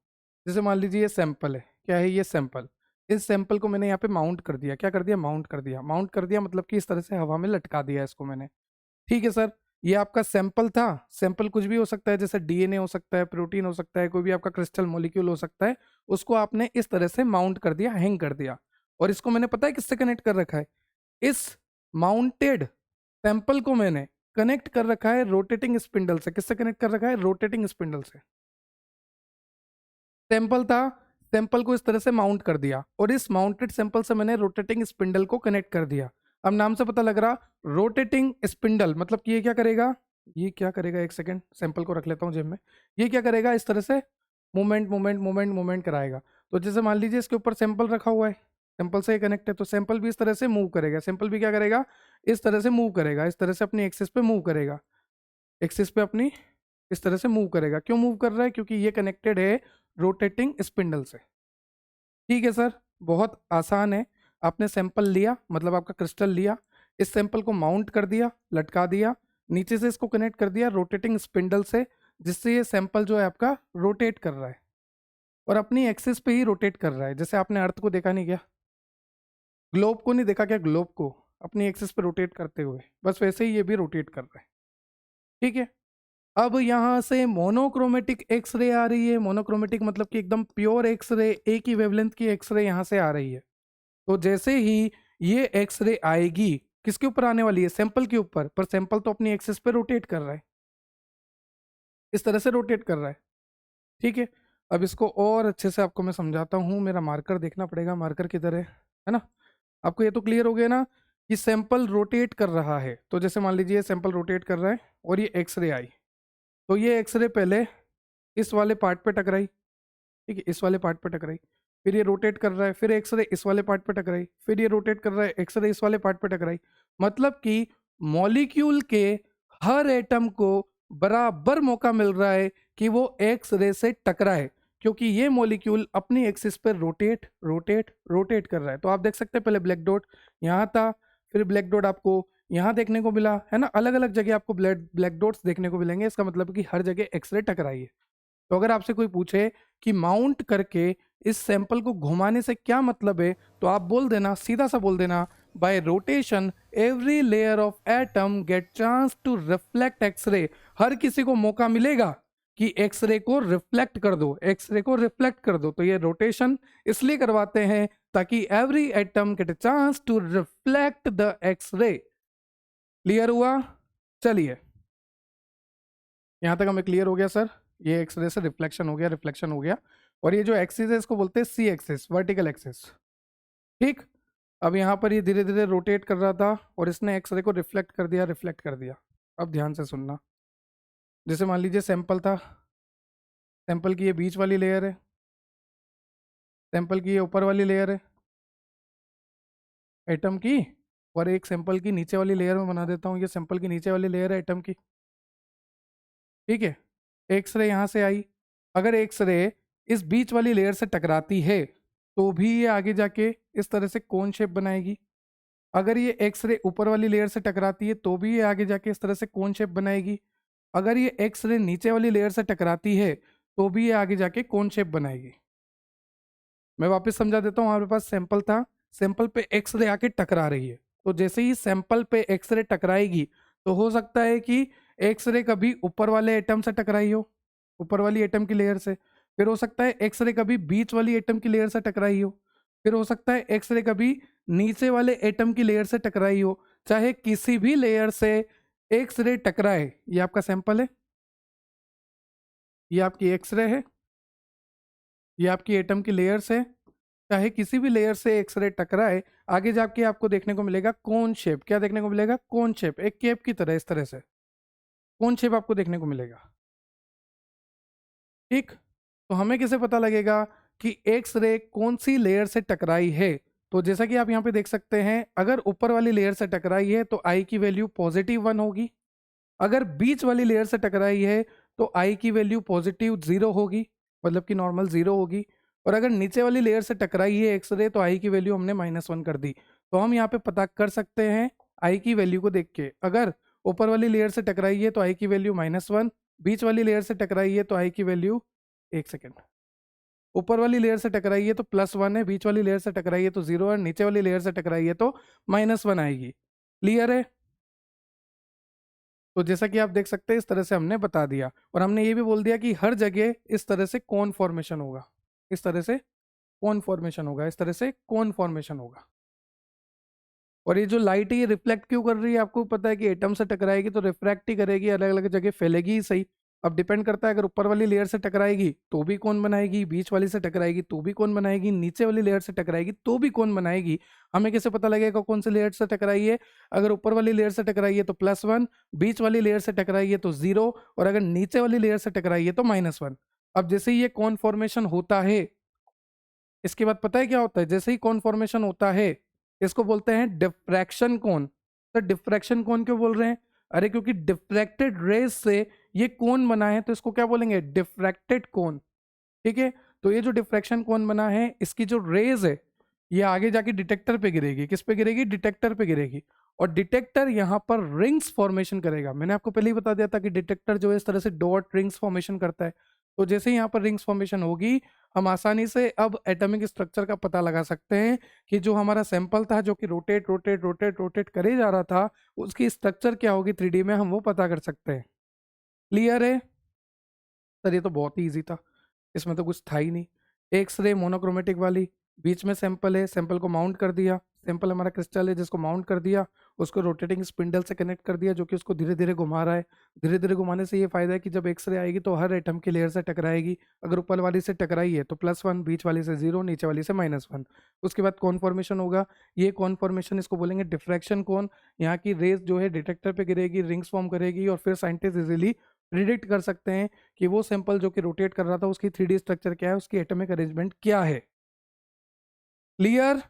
A: जैसे मान लीजिए ये सैंपल है, क्या है ये सैंपल, इस सैंपल को मैंने यहाँ पे माउंट कर दिया, क्या कर दिया? माउंट कर दिया। माउंट कर दिया मतलब कि इस तरह से हवा में लटका दिया इसको मैंने। ठीक है सर, ये आपका सैंपल था। सैंपल कुछ भी हो सकता है, जैसे डीएनए हो सकता है, प्रोटीन हो सकता है, कोई भी आपका क्रिस्टल मॉलिक्यूल हो सकता है। उसको आपने इस तरह से माउंट कर दिया, हैंग कर दिया, और इसको मैंने पता है किससे कनेक्ट कर रखा है? इस माउंटेड सैंपल को मैंने कनेक्ट कर रखा है रोटेटिंग स्पिंडल से। किससे कनेक्ट कर रखा है? रोटेटिंग स्पिंडल से। सैंपल था, सैंपल को इस तरह से माउंट कर दिया, और इस माउंटेड सैंपल से मैंने रोटेटिंग स्पिंडल को कनेक्ट कर दिया। अब नाम से पता लग रहा, रोटेटिंग स्पिंडल मतलब कि ये क्या करेगा? ये क्या करेगा, एक सेकेंड सैंपल को रख लेता हूँ जेब में। ये क्या करेगा? इस तरह से मूवमेंट मूवमेंट मूवमेंट मूवमेंट कराएगा। तो जैसे मान लीजिए इसके ऊपर सैंपल रखा हुआ है, सैंपल से कनेक्ट है, तो सैंपल भी इस तरह से मूव करेगा। सैंपल भी क्या करेगा? इस तरह से मूव करेगा, इस तरह से अपनी एक्सिस पे मूव करेगा, एक्सिस पे अपनी इस तरह से मूव करेगा। क्यों मूव कर रहा है? क्योंकि ये कनेक्टेड है रोटेटिंग स्पिंडल से। ठीक है सर, बहुत आसान है। आपने सैंपल लिया, मतलब आपका क्रिस्टल लिया, इस सैंपल को माउंट कर दिया, लटका दिया, नीचे से इसको कनेक्ट कर दिया रोटेटिंग स्पिंडल से, जिससे ये सैंपल जो है आपका रोटेट कर रहा है, और अपनी एक्सिस पे ही रोटेट कर रहा है। जैसे आपने अर्थ को देखा नहीं क्या, ग्लोब को नहीं देखा क्या, ग्लोब को अपनी एक्सिस पे रोटेट करते हुए, बस वैसे ही ये भी रोटेट कर रहा है। ठीक है, अब यहाँ से मोनोक्रोमेटिक एक्सरे आ रही है। मोनोक्रोमेटिक मतलब कि एकदम प्योर एक्सरे, एक ही वेवलेंथ की एक्सरे यहाँ से आ रही है। तो जैसे ही ये एक्सरे आएगी, किसके ऊपर आने वाली है? सैंपल के ऊपर, पर सैंपल तो अपनी एक्सिस पे रोटेट कर रहा है, इस तरह से रोटेट कर रहा है। ठीक है, अब इसको और अच्छे से आपको मैं समझाता हूँ। मेरा मार्कर देखना पड़ेगा, मार्कर किधर है ना? आपको ये तो क्लियर हो गया ना कि सैंपल रोटेट कर रहा है। तो जैसे मान लीजिए सैंपल रोटेट कर रहा है और ये एक्सरे आई, तो ये एक्सरे पहले इस वाले पार्ट पे टकराई, ठीक है, इस वाले पार्ट पे टकराई, फिर ये रोटेट कर रहा है, फिर एक्सरे इस वाले पार्ट पे टकराई, फिर ये रोटेट कर रहा है, एक्सरे इस वाले पार्ट पे टकराई। मतलब कि मॉलिक्यूल के हर एटम को बराबर मौका मिल रहा है कि वो एक्स रे से टकराए, क्योंकि ये मॉलिक्यूल अपनी एक्सिस पर रोटेट रोटेट रोटेट कर रहा है। तो आप देख सकते हैं पहले ब्लैक डॉट यहाँ था, फिर ब्लैक डॉट आपको यहाँ देखने को मिला, है ना? अलग अलग जगह आपको ब्लैक डॉट्स देखने को मिलेंगे। इसका मतलब है कि हर जगह एक्सरे टकराई है। तो अगर आपसे कोई पूछे कि माउंट करके इस सैंपल को घुमाने से क्या मतलब है, तो आप बोल देना, सीधा सा बोल देना by rotation every layer of atom get chance to reflect x-ray। हर किसी को मौका मिलेगा कि एक्सरे को रिफ्लेक्ट कर दो, एक्सरे को रिफ्लेक्ट कर दो। तो ये रोटेशन इसलिए करवाते हैं ताकि every atom get chance to reflect the X ray. Clear हुआ? चलिए यहां तक हमें क्लियर हो गया सर। ये एक्सरे से रिफ्लेक्शन हो गया, रिफ्लेक्शन हो गया। और ये जो एक्सिस है इसको बोलते हैं सी एक्सिस, वर्टिकल एक्सिस। ठीक, अब यहाँ पर ये धीरे धीरे रोटेट कर रहा था और इसने एक्सरे को रिफ्लेक्ट कर दिया, रिफ्लेक्ट कर दिया। अब ध्यान से सुनना, जैसे मान लीजिए सैंपल था, सैंपल की ये बीच वाली लेयर है, सैंपल की ये ऊपर वाली लेयर है एटम की, और एक सैंपल की नीचे वाली लेयर में बना देता हूँ। ये सैंपल की नीचे वाली लेयर है एटम की। ठीक है, एक्सरे यहाँ से आई, अगर एक्सरे इस बीच वाली लेयर से टकराती है तो भी ये आगे जाके इस तरह से कोन शेप बनाएगी। अगर ये एक्सरे ऊपर वाली लेयर से टकराती है तो भी ये आगे जाके इस तरह से कोन शेप बनाएगी। अगर ये एक्सरे नीचे वाली लेयर से टकराती है तो भी ये आगे जाके कोन शेप बनाएगी। मैं वापस समझा देता हूँ। हमारे पास सैंपल था, सैंपल पे एक्सरे आके टकरा रही है, तो जैसे ही सैंपल पे एक्सरे टकराएगी तो हो सकता है कि एक्सरे कभी ऊपर वाले एटम से टकराई हो, ऊपर वाली एटम की लेयर से। फिर हो सकता है एक्सरे कभी बीच वाली एटम की लेयर से टकराई हो। फिर हो सकता है एक्सरे कभी नीचे वाले एटम की लेयर से टकराई हो। चाहे किसी भी लेयर से एक्सरे टकराए, ये आपका सैंपल है, ये आपकी एक्सरे है, ये आपकी एटम की लेयर्स है। चाहे किसी भी लेयर से एक्सरे टकराए, आगे जाके आपको देखने को मिलेगा कोन शेप। क्या देखने को मिलेगा? कोन शेप, एक केप की तरह, इस तरह से कोन शेप आपको देखने को मिलेगा। ठीक, तो हमें कैसे पता लगेगा कि एक्सरे कौन सी लेयर से टकराई है? तो जैसा कि आप यहाँ पे देख सकते हैं, अगर ऊपर वाली लेयर से टकराई है तो आई की वैल्यू +1 होगी। अगर बीच वाली लेयर से टकराई है तो आई की वैल्यू +0 होगी, मतलब कि नॉर्मल 0 होगी। और अगर नीचे वाली लेयर से टकराई है एक्सरे तो आई की वैल्यू हमने -1 कर दी। तो हम यहाँ पे पता कर सकते हैं आई की वैल्यू को देख के, अगर ऊपर वाली लेयर से टकराई है तो आई की वैल्यू -1, बीच वाली लेयर से टकराई है तो आई की वैल्यू, एक सेकेंड, ऊपर वाली लेयर से टकराई है तो +1 है, बीच वाली लेयर से टकराई है तो 0 है, नीचे वाली लेयर से टकराई है तो -1 आएगी। क्लियर है? तो जैसा कि आप देख सकते हैं इस तरह से हमने बता दिया, और हमने ये भी बोल दिया कि हर जगह इस तरह से कोन फॉर्मेशन होगा, इस तरह से कोन फॉर्मेशन होगा, इस तरह से कोन फॉर्मेशन होगा। और ये जो लाइट है ये रिफ्लेक्ट क्यों कर रही है? आपको पता है कि एटम से टकराएगी तो रिफ्रैक्ट ही करेगी, अलग अलग जगह फैलेगी ही सही। अब डिपेंड करता है, अगर ऊपर वाली लेयर से टकराएगी तो भी कौन बनाएगी, बीच वाली से टकराएगी तो भी कौन बनाएगी, नीचे वाली लेयर से टकराएगी तो भी कौन बनाएगी। हमें कैसे पता लगेगा कौन सी लेयर से टकराई है? अगर ऊपर वाली लेयर से टकराई है तो +1, बीच वाली लेयर से टकराई है तो 0, और अगर नीचे वाली लेयर से टकराई है तो -1। अब जैसे ही ये कौन फॉर्मेशन होता है, इसके बाद पता है क्या होता है? जैसे ही कौन फॉर्मेशन होता है इसको बोलते हैं डिफ्रैक्शन कोन। तो डिफ्रैक्शन कोन क्यों बोल रहे हैं? अरे क्योंकि डिफ्रैक्टेड रेज से ये कोन बना है तो इसको क्या बोलेंगे? डिफ्रैक्टेड कोन। ठीक है, तो ये जो डिफ्रैक्शन कोन बना है इसकी जो रेज है ये आगे जाके डिटेक्टर पे गिरेगी। किस पे गिरेगी? डिटेक्टर पे गिरेगी। और डिटेक्टर यहाँ पर रिंग्स फॉर्मेशन करेगा। मैंने आपको पहले ही बता दिया था कि डिटेक्टर जो है इस तरह से डॉट रिंग्स फॉर्मेशन करता है। तो जैसे ही यहाँ पर रिंग्स फॉर्मेशन होगी, हम आसानी से अब एटॉमिक स्ट्रक्चर का पता लगा सकते हैं कि जो हमारा सैंपल था जो कि रोटेट रोटेट रोटेट रोटेट करे जा रहा था, उसकी स्ट्रक्चर क्या होगी 3D में, हम वो पता कर सकते हैं। क्लियर है? सर ये तो बहुत ही ईजी था, इसमें तो कुछ था ही नहीं। एक्स-रे मोनोक्रोमेटिक वाली, बीच में सैंपल है, सैंपल को माउंट कर दिया, सैंपल हमारा क्रिस्टल है जिसको माउंट कर दिया, उसको रोटेटिंग स्पिंडल से कनेक्ट कर दिया जो कि उसको धीरे धीरे घुमा रहा है। धीरे धीरे घुमाने से ये फायदा है कि जब एक्स-रे आएगी तो हर एटम की लेयर से टकराएगी। अगर ऊपर वाली से टकराई है तो +1, बीच वाली से 0, नीचे वाली से -1। उसके बाद कौन फॉर्मेशन होगा, ये कौन फॉर्मेशन इसको बोलेंगे डिफ्रैक्शन कोन। यहाँ की रेज जो है डिटेक्टर पे गिरेगी, रिंग्स फॉर्म करेगी, और फिर साइंटिस्ट इजीली प्रिडिक्ट कर सकते हैं कि वो सैंपल जो कि रोटेट कर रहा था उसकी 3D स्ट्रक्चर क्या है, उसकी एटॉमिक अरेंजमेंट क्या है। क्लियर?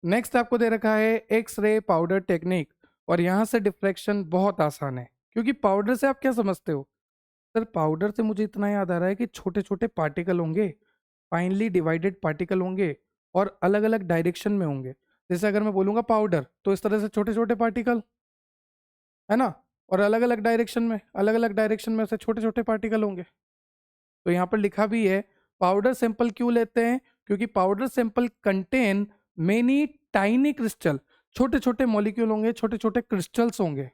A: नेक्स्ट आपको दे रखा है एक्स रे पाउडर टेक्निक, और यहां से डिफ्रैक्शन बहुत आसान है, क्योंकि पाउडर से आप क्या समझते हो? सर पाउडर से मुझे इतना याद आ रहा है कि छोटे छोटे पार्टिकल होंगे, फाइनली डिवाइडेड पार्टिकल होंगे, और अलग अलग डायरेक्शन में होंगे। जैसे अगर मैं बोलूंगा पाउडर तो इस तरह से छोटे छोटे पार्टिकल, है ना, और अलग अलग डायरेक्शन में, अलग अलग डायरेक्शन में से छोटे छोटे पार्टिकल होंगे। तो यहाँ पर लिखा भी है पाउडर सैंपल क्यों लेते हैं? क्योंकि powder sample contain many tiny crystal, छोटे छोटे मॉलिक्यूल होंगे, छोटे छोटे क्रिस्टल्स होंगे,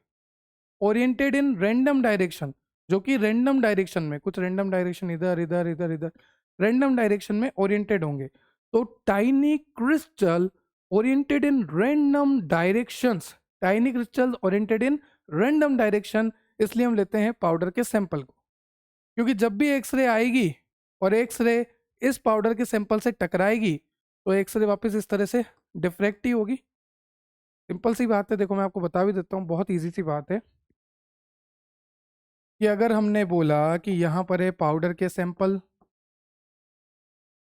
A: ओरिएंटेड इन रैंडम डायरेक्शन, जो कि रैंडम डायरेक्शन में, कुछ रैंडम डायरेक्शन इधर इधर इधर इधर, रैंडम डायरेक्शन में ओरिएंटेड होंगे। तो tiny crystal oriented in random directions, tiny crystal oriented in random direction, इसलिए हम लेते हैं पाउडर के सैंपल को। क्योंकि जब भी एक्सरे आएगी और एक्सरे इस पाउडर के सैंपल से टकराएगी तो एक्सरे वापस इस तरह से डिफ्रैक्ट ही होगी। सिंपल सी बात है, देखो मैं आपको बता भी देता हूँ, बहुत इजी सी बात है कि अगर हमने बोला कि यहाँ पर है पाउडर के सैंपल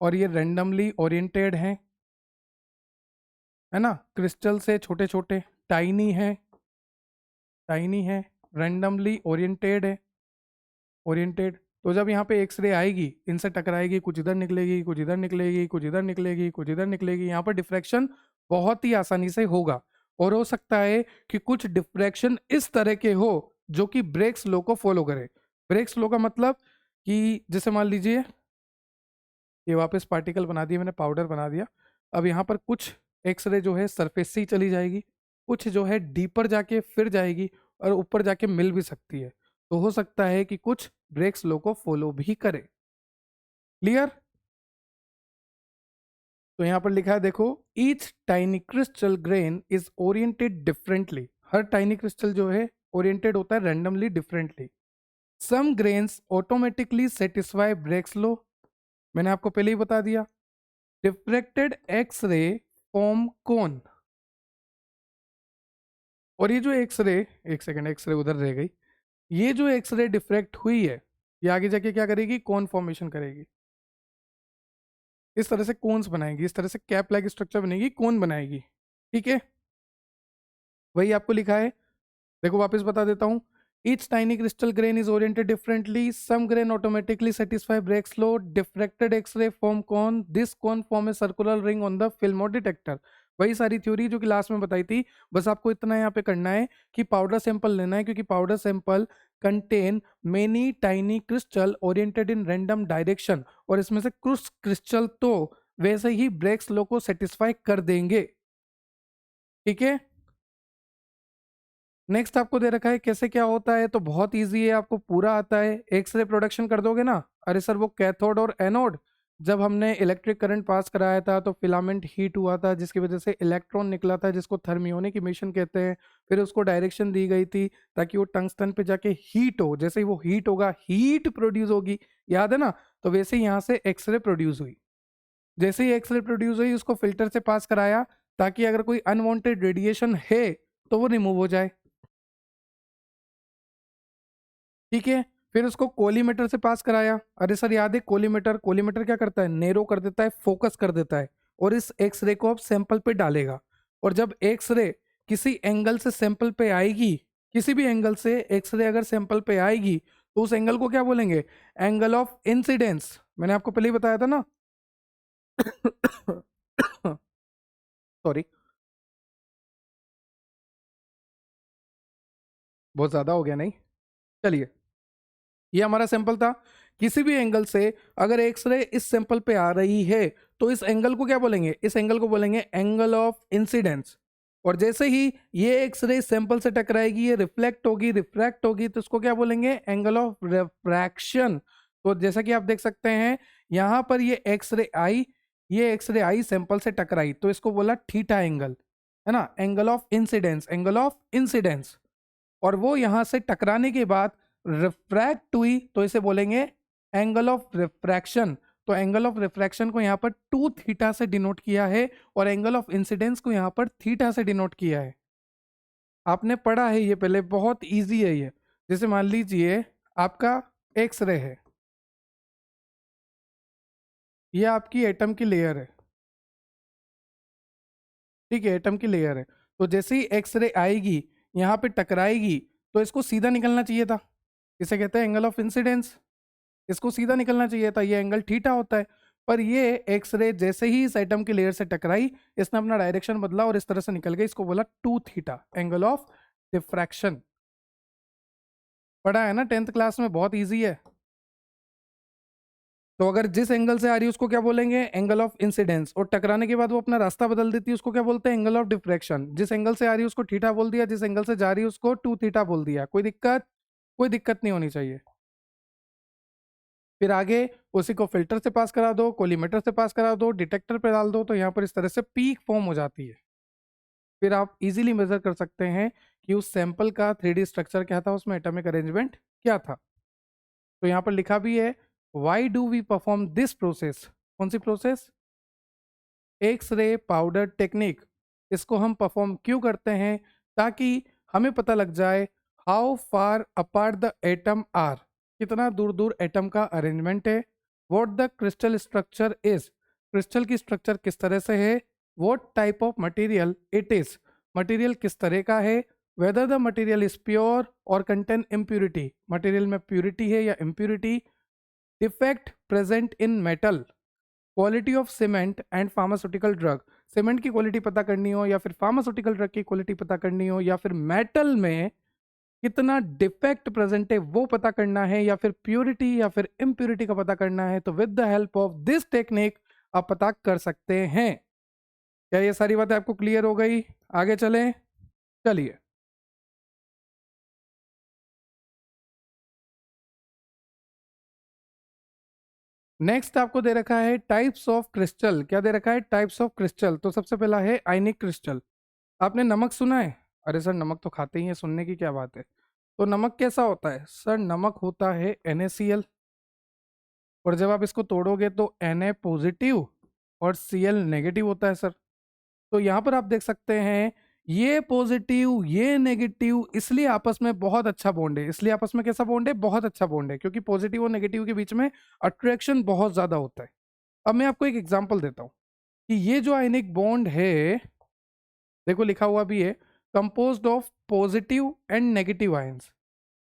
A: और ये रेंडमली ओरिएंटेड हैं, है ना, क्रिस्टल से छोटे छोटे, टाइनी है, टाइनी है, रेंडमली ओरिएंटेड है, ओरिएंटेड। तो जब यहाँ पे एक्सरे आएगी, इनसे टकराएगी, कुछ इधर निकलेगी, कुछ इधर निकलेगी, कुछ इधर निकलेगी, कुछ इधर निकलेगी, यहाँ पर डिफ्रैक्शन बहुत ही आसानी से होगा। और हो सकता है कि कुछ डिफ्रैक्शन इस तरह के हो जो कि ब्रेक्स लॉ को फॉलो करे। ब्रेक्स लॉ का मतलब कि जैसे मान लीजिए ये वापस पार्टिकल बना दिया मैंने, पाउडर बना दिया, अब यहाँ पर कुछ एक्सरे जो है सरफेस से ही चली जाएगी, कुछ जो है डीपर जाके फिर जाएगी और ऊपर जाके मिल भी सकती है। तो हो सकता है कि कुछ ब्रेक्स लॉ को फॉलो भी करे। क्लियर? तो यहाँ पर लिखा है देखो, each tiny crystal grain is oriented differently, हर टाइनी क्रिस्टल जो है ओरिएंटेड होता है randomly differently. Some grains automatically satisfy Bragg's law, मैंने आपको पहले ही बता दिया। डिफ्रेक्टेड एक्सरे फॉर्म कोन, और ये जो एक्सरे, एक सेकेंड एक्सरे उधर रह गई, ये जो एक्सरे डिफ्रेक्ट हुई है ये आगे जाके क्या करेगी, कोन फॉर्मेशन करेगी, इस तरह से कोन्स बनाएगी, इस तरह से कैप लाइक स्ट्रक्चर बनेगी, कोन बनाएगी। ठीक है, वही आपको लिखा है, देखो वापस बता देता हूं। Each tiny crystal grain is oriented differently, some grain automatically satisfy Bragg's law, diffracted X ray form cone, this cone form a circular ring on the film और डिटेक्टर। वही सारी थ्योरी जो कि लास्ट में बताई थी, बस आपको इतना यहाँ पे करना है कि पाउडर सैंपल लेना है, क्योंकि powder sample contain many tiny crystal oriented in random direction, और इसमें से कुछ क्रिस्टल तो वैसे ही ब्रेक्स लॉ को सेटिस्फाई कर देंगे। ठीक है, नेक्स्ट आपको दे रखा है कैसे क्या होता है, तो बहुत इजी है, आपको पूरा आता है। एक्सरे प्रोडक्शन कर दोगे ना, अरे सर वो कैथोड और एनोड, जब हमने इलेक्ट्रिक करंट पास कराया था तो फिलामेंट हीट हुआ था जिसकी वजह से इलेक्ट्रॉन निकला था जिसको थर्मियोनिक इमिशन कहते हैं। फिर उसको डायरेक्शन दी गई थी ताकि वो टंगस्टन पे जाके हीट हो, जैसे ही वो हीट होगा हीट प्रोड्यूस होगी, याद है ना। तो वैसे ही यहाँ से एक्सरे प्रोड्यूस हुई, जैसे ही एक्सरे प्रोड्यूस हुई उसको फिल्टर से पास कराया ताकि अगर कोई अनवांटेड रेडिएशन है तो वो रिमूव हो जाए। ठीक है, फिर उसको कोलीमेटर से पास कराया, अरे सर याद है कोलीमेटर, कोलीमेटर क्या करता है, नेरो कर देता है, फोकस कर देता है, और इस एक्सरे को अब सैंपल पे डालेगा। और जब एक्सरे किसी एंगल से सैंपल पे आएगी, किसी भी एंगल से एक्सरे अगर सैंपल पे आएगी तो उस एंगल को क्या बोलेंगे, एंगल ऑफ इंसिडेंस। मैंने आपको पहले ही बताया था ना। सॉरी, बहुत ज्यादा हो गया नहीं, चलिए, ये हमारा सैंपल था। किसी भी एंगल से अगर एक्सरे इस सैंपल पे आ रही है तो इस एंगल को क्या बोलेंगे, इस एंगल को बोलेंगे एंगल ऑफ इंसिडेंस। और जैसे ही ये एक्सरे सैंपल से टकराएगी, ये रिफ्लेक्ट होगी, रिफ्रैक्ट होगी, तो इसको क्या बोलेंगे, एंगल ऑफ रिफ्रैक्शन। तो जैसा कि आप देख सकते हैं यहां पर ये एक्सरे आई, ये एक्सरे आई सैंपल से टकराई, तो इसको बोला थीटा एंगल, है ना, angle of incidence, angle of incidence. और वो यहां से टकराने के बाद रिफ्रैक्ट हुई तो इसे बोलेंगे एंगल ऑफ रिफ्रैक्शन। तो एंगल ऑफ रिफ्रैक्शन को यहाँ पर 2 थीटा से डिनोट किया है और एंगल ऑफ इंसिडेंस को यहाँ पर थीटा से डिनोट किया है। आपने पढ़ा है ये पहले, बहुत इजी है ये। जैसे मान लीजिए आपका एक्स रे है, ये आपकी एटम की लेयर है, ठीक है, एटम की लेयर है। तो जैसे ही एक्स रे आएगी यहाँ पे टकराएगी तो इसको सीधा निकलना चाहिए था, इसे कहते हैं एंगल ऑफ इंसिडेंस। इसको सीधा निकलना चाहिए था, ये एंगल थीटा होता है। पर ये एक्सरे जैसे ही इस एटम की लेयर से टकराई, इसने अपना डायरेक्शन बदला और इस तरह से निकल गई, इसको बोला 2 थीटा, एंगल ऑफ डिफ्रैक्शन। पढ़ा है ना 10th क्लास में, बहुत इजी है। तो अगर जिस एंगल से आ रही है उसको क्या बोलेंगे, एंगल ऑफ इंसिडेंस, और टकराने के बाद वो अपना रास्ता बदल देती है उसको क्या बोलते हैं, एंगल ऑफ डिफ्रैक्शन। जिस एंगल से आ रही है उसको थीटा बोल दिया, जिस एंगल से जा रही है उसको 2 थीटा बोल दिया। कोई दिक्कत? कोई दिक्कत नहीं होनी चाहिए। फिर आगे उसी को फिल्टर से पास करा दो, कोलीमेटर से पास करा दो, डिटेक्टर पे डाल दो, तो यहाँ पर इस तरह से पीक फॉर्म हो जाती है। फिर आप इजीली मेजर कर सकते हैं कि उस सैंपल का 3D स्ट्रक्चर क्या था, उसमें एटॉमिक अरेंजमेंट क्या था। तो यहाँ पर लिखा भी है, why do we perform this process. कौन सी process? X ray powder technique. इसको हम परफॉर्म क्यों करते हैं? ताकि हमें पता लग जाए how far apart the atom are, कितना दूर दूर एटम का अरेंजमेंट है। What the crystal structure is, crystal की स्ट्रक्चर किस तरह से है। What type of material it is, material किस तरह का है। Whether the material is pure और कंटेन इम्प्यूरिटी, मटेरियल में प्यूरिटी है या impurity. Defect present in metal, quality of cement and pharmaceutical drug, cement की क्वालिटी पता करनी हो या फिर फार्मास्यूटिकल ड्रग की क्वालिटी पता करनी हो, या फिर मेटल में कितना डिफेक्ट प्रेजेंट है वो पता करना है, या फिर प्योरिटी या फिर इम्प्योरिटी का पता करना है, तो with the help of this technique आप पता कर सकते हैं। क्या ये सारी बातें आपको क्लियर हो गई? आगे चलें, चलिए। नेक्स्ट आपको दे रखा है टाइप्स ऑफ क्रिस्टल। क्या दे रखा है? Types of crystal. तो सबसे पहला है आयनिक क्रिस्टल। आपने नमक सुना है? अरे सर नमक तो खाते ही हैं, सुनने की क्या बात है। तो नमक कैसा होता है? सर नमक होता है NaCl, और जब आप इसको तोड़ोगे तो Na पॉजिटिव और Cl नेगेटिव होता है सर। तो यहाँ पर आप देख सकते हैं ये पॉजिटिव ये नेगेटिव, इसलिए आपस में बहुत अच्छा बॉन्ड है। इसलिए आपस में कैसा बॉन्ड है? बहुत अच्छा बॉन्ड है, क्योंकि पॉजिटिव और नेगेटिव के बीच में अट्रैक्शन बहुत ज्यादा होता है। अब मैं आपको एक एग्जांपल देता हूँ कि ये जो आयनिक बॉन्ड है, देखो लिखा हुआ भी है, composed of positive and negative ions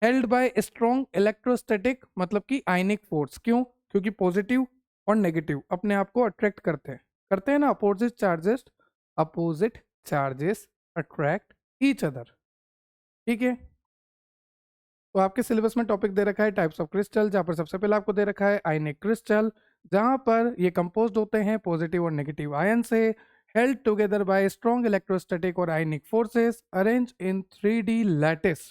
A: held by strong electrostatic, मतलब कि आयनिक फोर्स। क्यों? क्योंकि पॉजिटिव और नेगेटिव अपने आप को अट्रैक्ट करते हैं ना, opposite charges attract each other. ठीक है। तो आपके सिलेबस में टॉपिक दे रखा है टाइप्स ऑफ क्रिस्टल, जहां पर सबसे पहले आपको दे रखा है आयनिक क्रिस्टल, जहां पर ये कंपोज्ड होते हैं पॉजिटिव और नेगेटिव आयन से, held together by strong electrostatic और ionic forces, arrange in 3D lattice.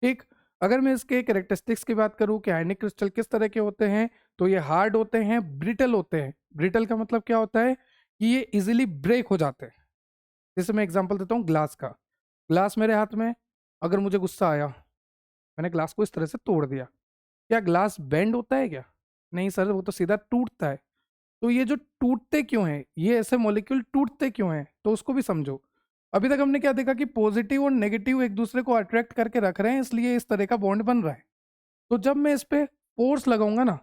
A: ठीक। अगर मैं इसके कैरेक्टरिस्टिक्स की बात करूं कि आयनिक क्रिस्टल किस तरह के होते हैं, तो ये हार्ड होते हैं, ब्रिटल होते हैं। ब्रिटल का मतलब क्या होता है? कि ये इजीली ब्रेक हो जाते हैं। जैसे मैं एग्जांपल देता हूँ ग्लास का। ग्लास मेरे हाथ में, अगर मुझे गुस्सा आया, मैंने ग्लास को इस तरह से तोड़ दिया, क्या ग्लास बेंड होता है क्या? नहीं सर, वो तो सीधा टूटता है। तो ये जो टूटते क्यों हैं, ये ऐसे मॉलिक्यूल टूटते क्यों हैं, तो उसको भी समझो। अभी तक हमने क्या देखा कि पॉजिटिव और नेगेटिव एक दूसरे को अट्रैक्ट करके रख रहे हैं, इसलिए इस तरह का बॉन्ड बन रहा है। तो जब मैं इस पे फोर्स लगाऊंगा ना,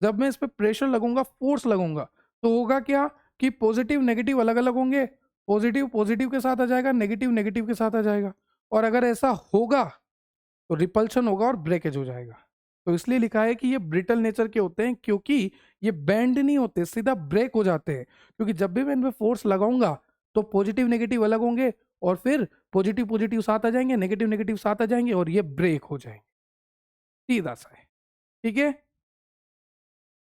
A: जब मैं इस पे प्रेशर लगूंगा, फोर्स लगूंगा, तो होगा क्या कि पॉजिटिव नेगेटिव अलग अलग होंगे। पॉजिटिव पॉजिटिव के साथ आ जाएगा, नेगेटिव नेगेटिव के साथ आ जाएगा। और अगर ऐसा होगा तो रिपल्शन होगा और ब्रेकेज हो जाएगा। तो इसलिए लिखा है कि ये ब्रिटल नेचर के होते हैं, क्योंकि ये बेंड नहीं होते, सीधा ब्रेक हो जाते हैं। क्योंकि जब भी मैं इनमें फोर्स लगाऊंगा तो पॉजिटिव नेगेटिव अलग होंगे, और फिर पॉजिटिव पॉजिटिव साथ आ जाएंगे, नेगेटिव नेगेटिव साथ आ जाएंगे, और ये ब्रेक हो जाएंगे। सीधा सा है। ठीक है।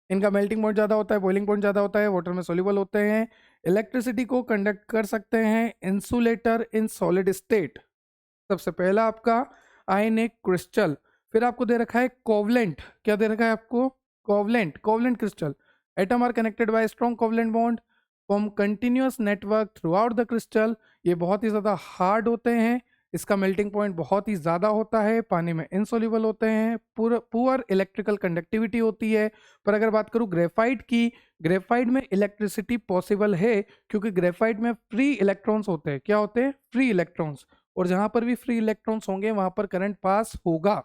A: इनका मेल्टिंग पॉइंट ज़्यादा होता है, बॉइलिंग पॉइंट ज़्यादा होता है, वाटर में सोल्यूबल होते हैं, इलेक्ट्रिसिटी को कंडक्ट कर सकते हैं, इंसुलेटर इन सॉलिड स्टेट। सबसे पहला आपका आयनिक क्रिस्टल। फिर आपको दे रखा है कोवलेंट। क्या दे रखा है आपको? Covalent. Covalent crystal, atom are connected by strong covalent bond form continuous network throughout the crystal. ये बहुत ही ज़्यादा हार्ड होते हैं, इसका मेल्टिंग पॉइंट बहुत ही ज़्यादा होता है, पानी में इनसोल्यूबल होते हैं, पुअर इलेक्ट्रिकल कंडक्टिविटी होती है। पर अगर बात करूँ ग्रेफाइट की, ग्रेफाइट में इलेक्ट्रिसिटी पॉसिबल है, क्योंकि ग्रेफाइट में फ्री इलेक्ट्रॉन्स होते हैं। क्या होते हैं? Free electrons. और जहां पर भी फ्री इलेक्ट्रॉन्स होंगे वहां पर करंट पास होगा।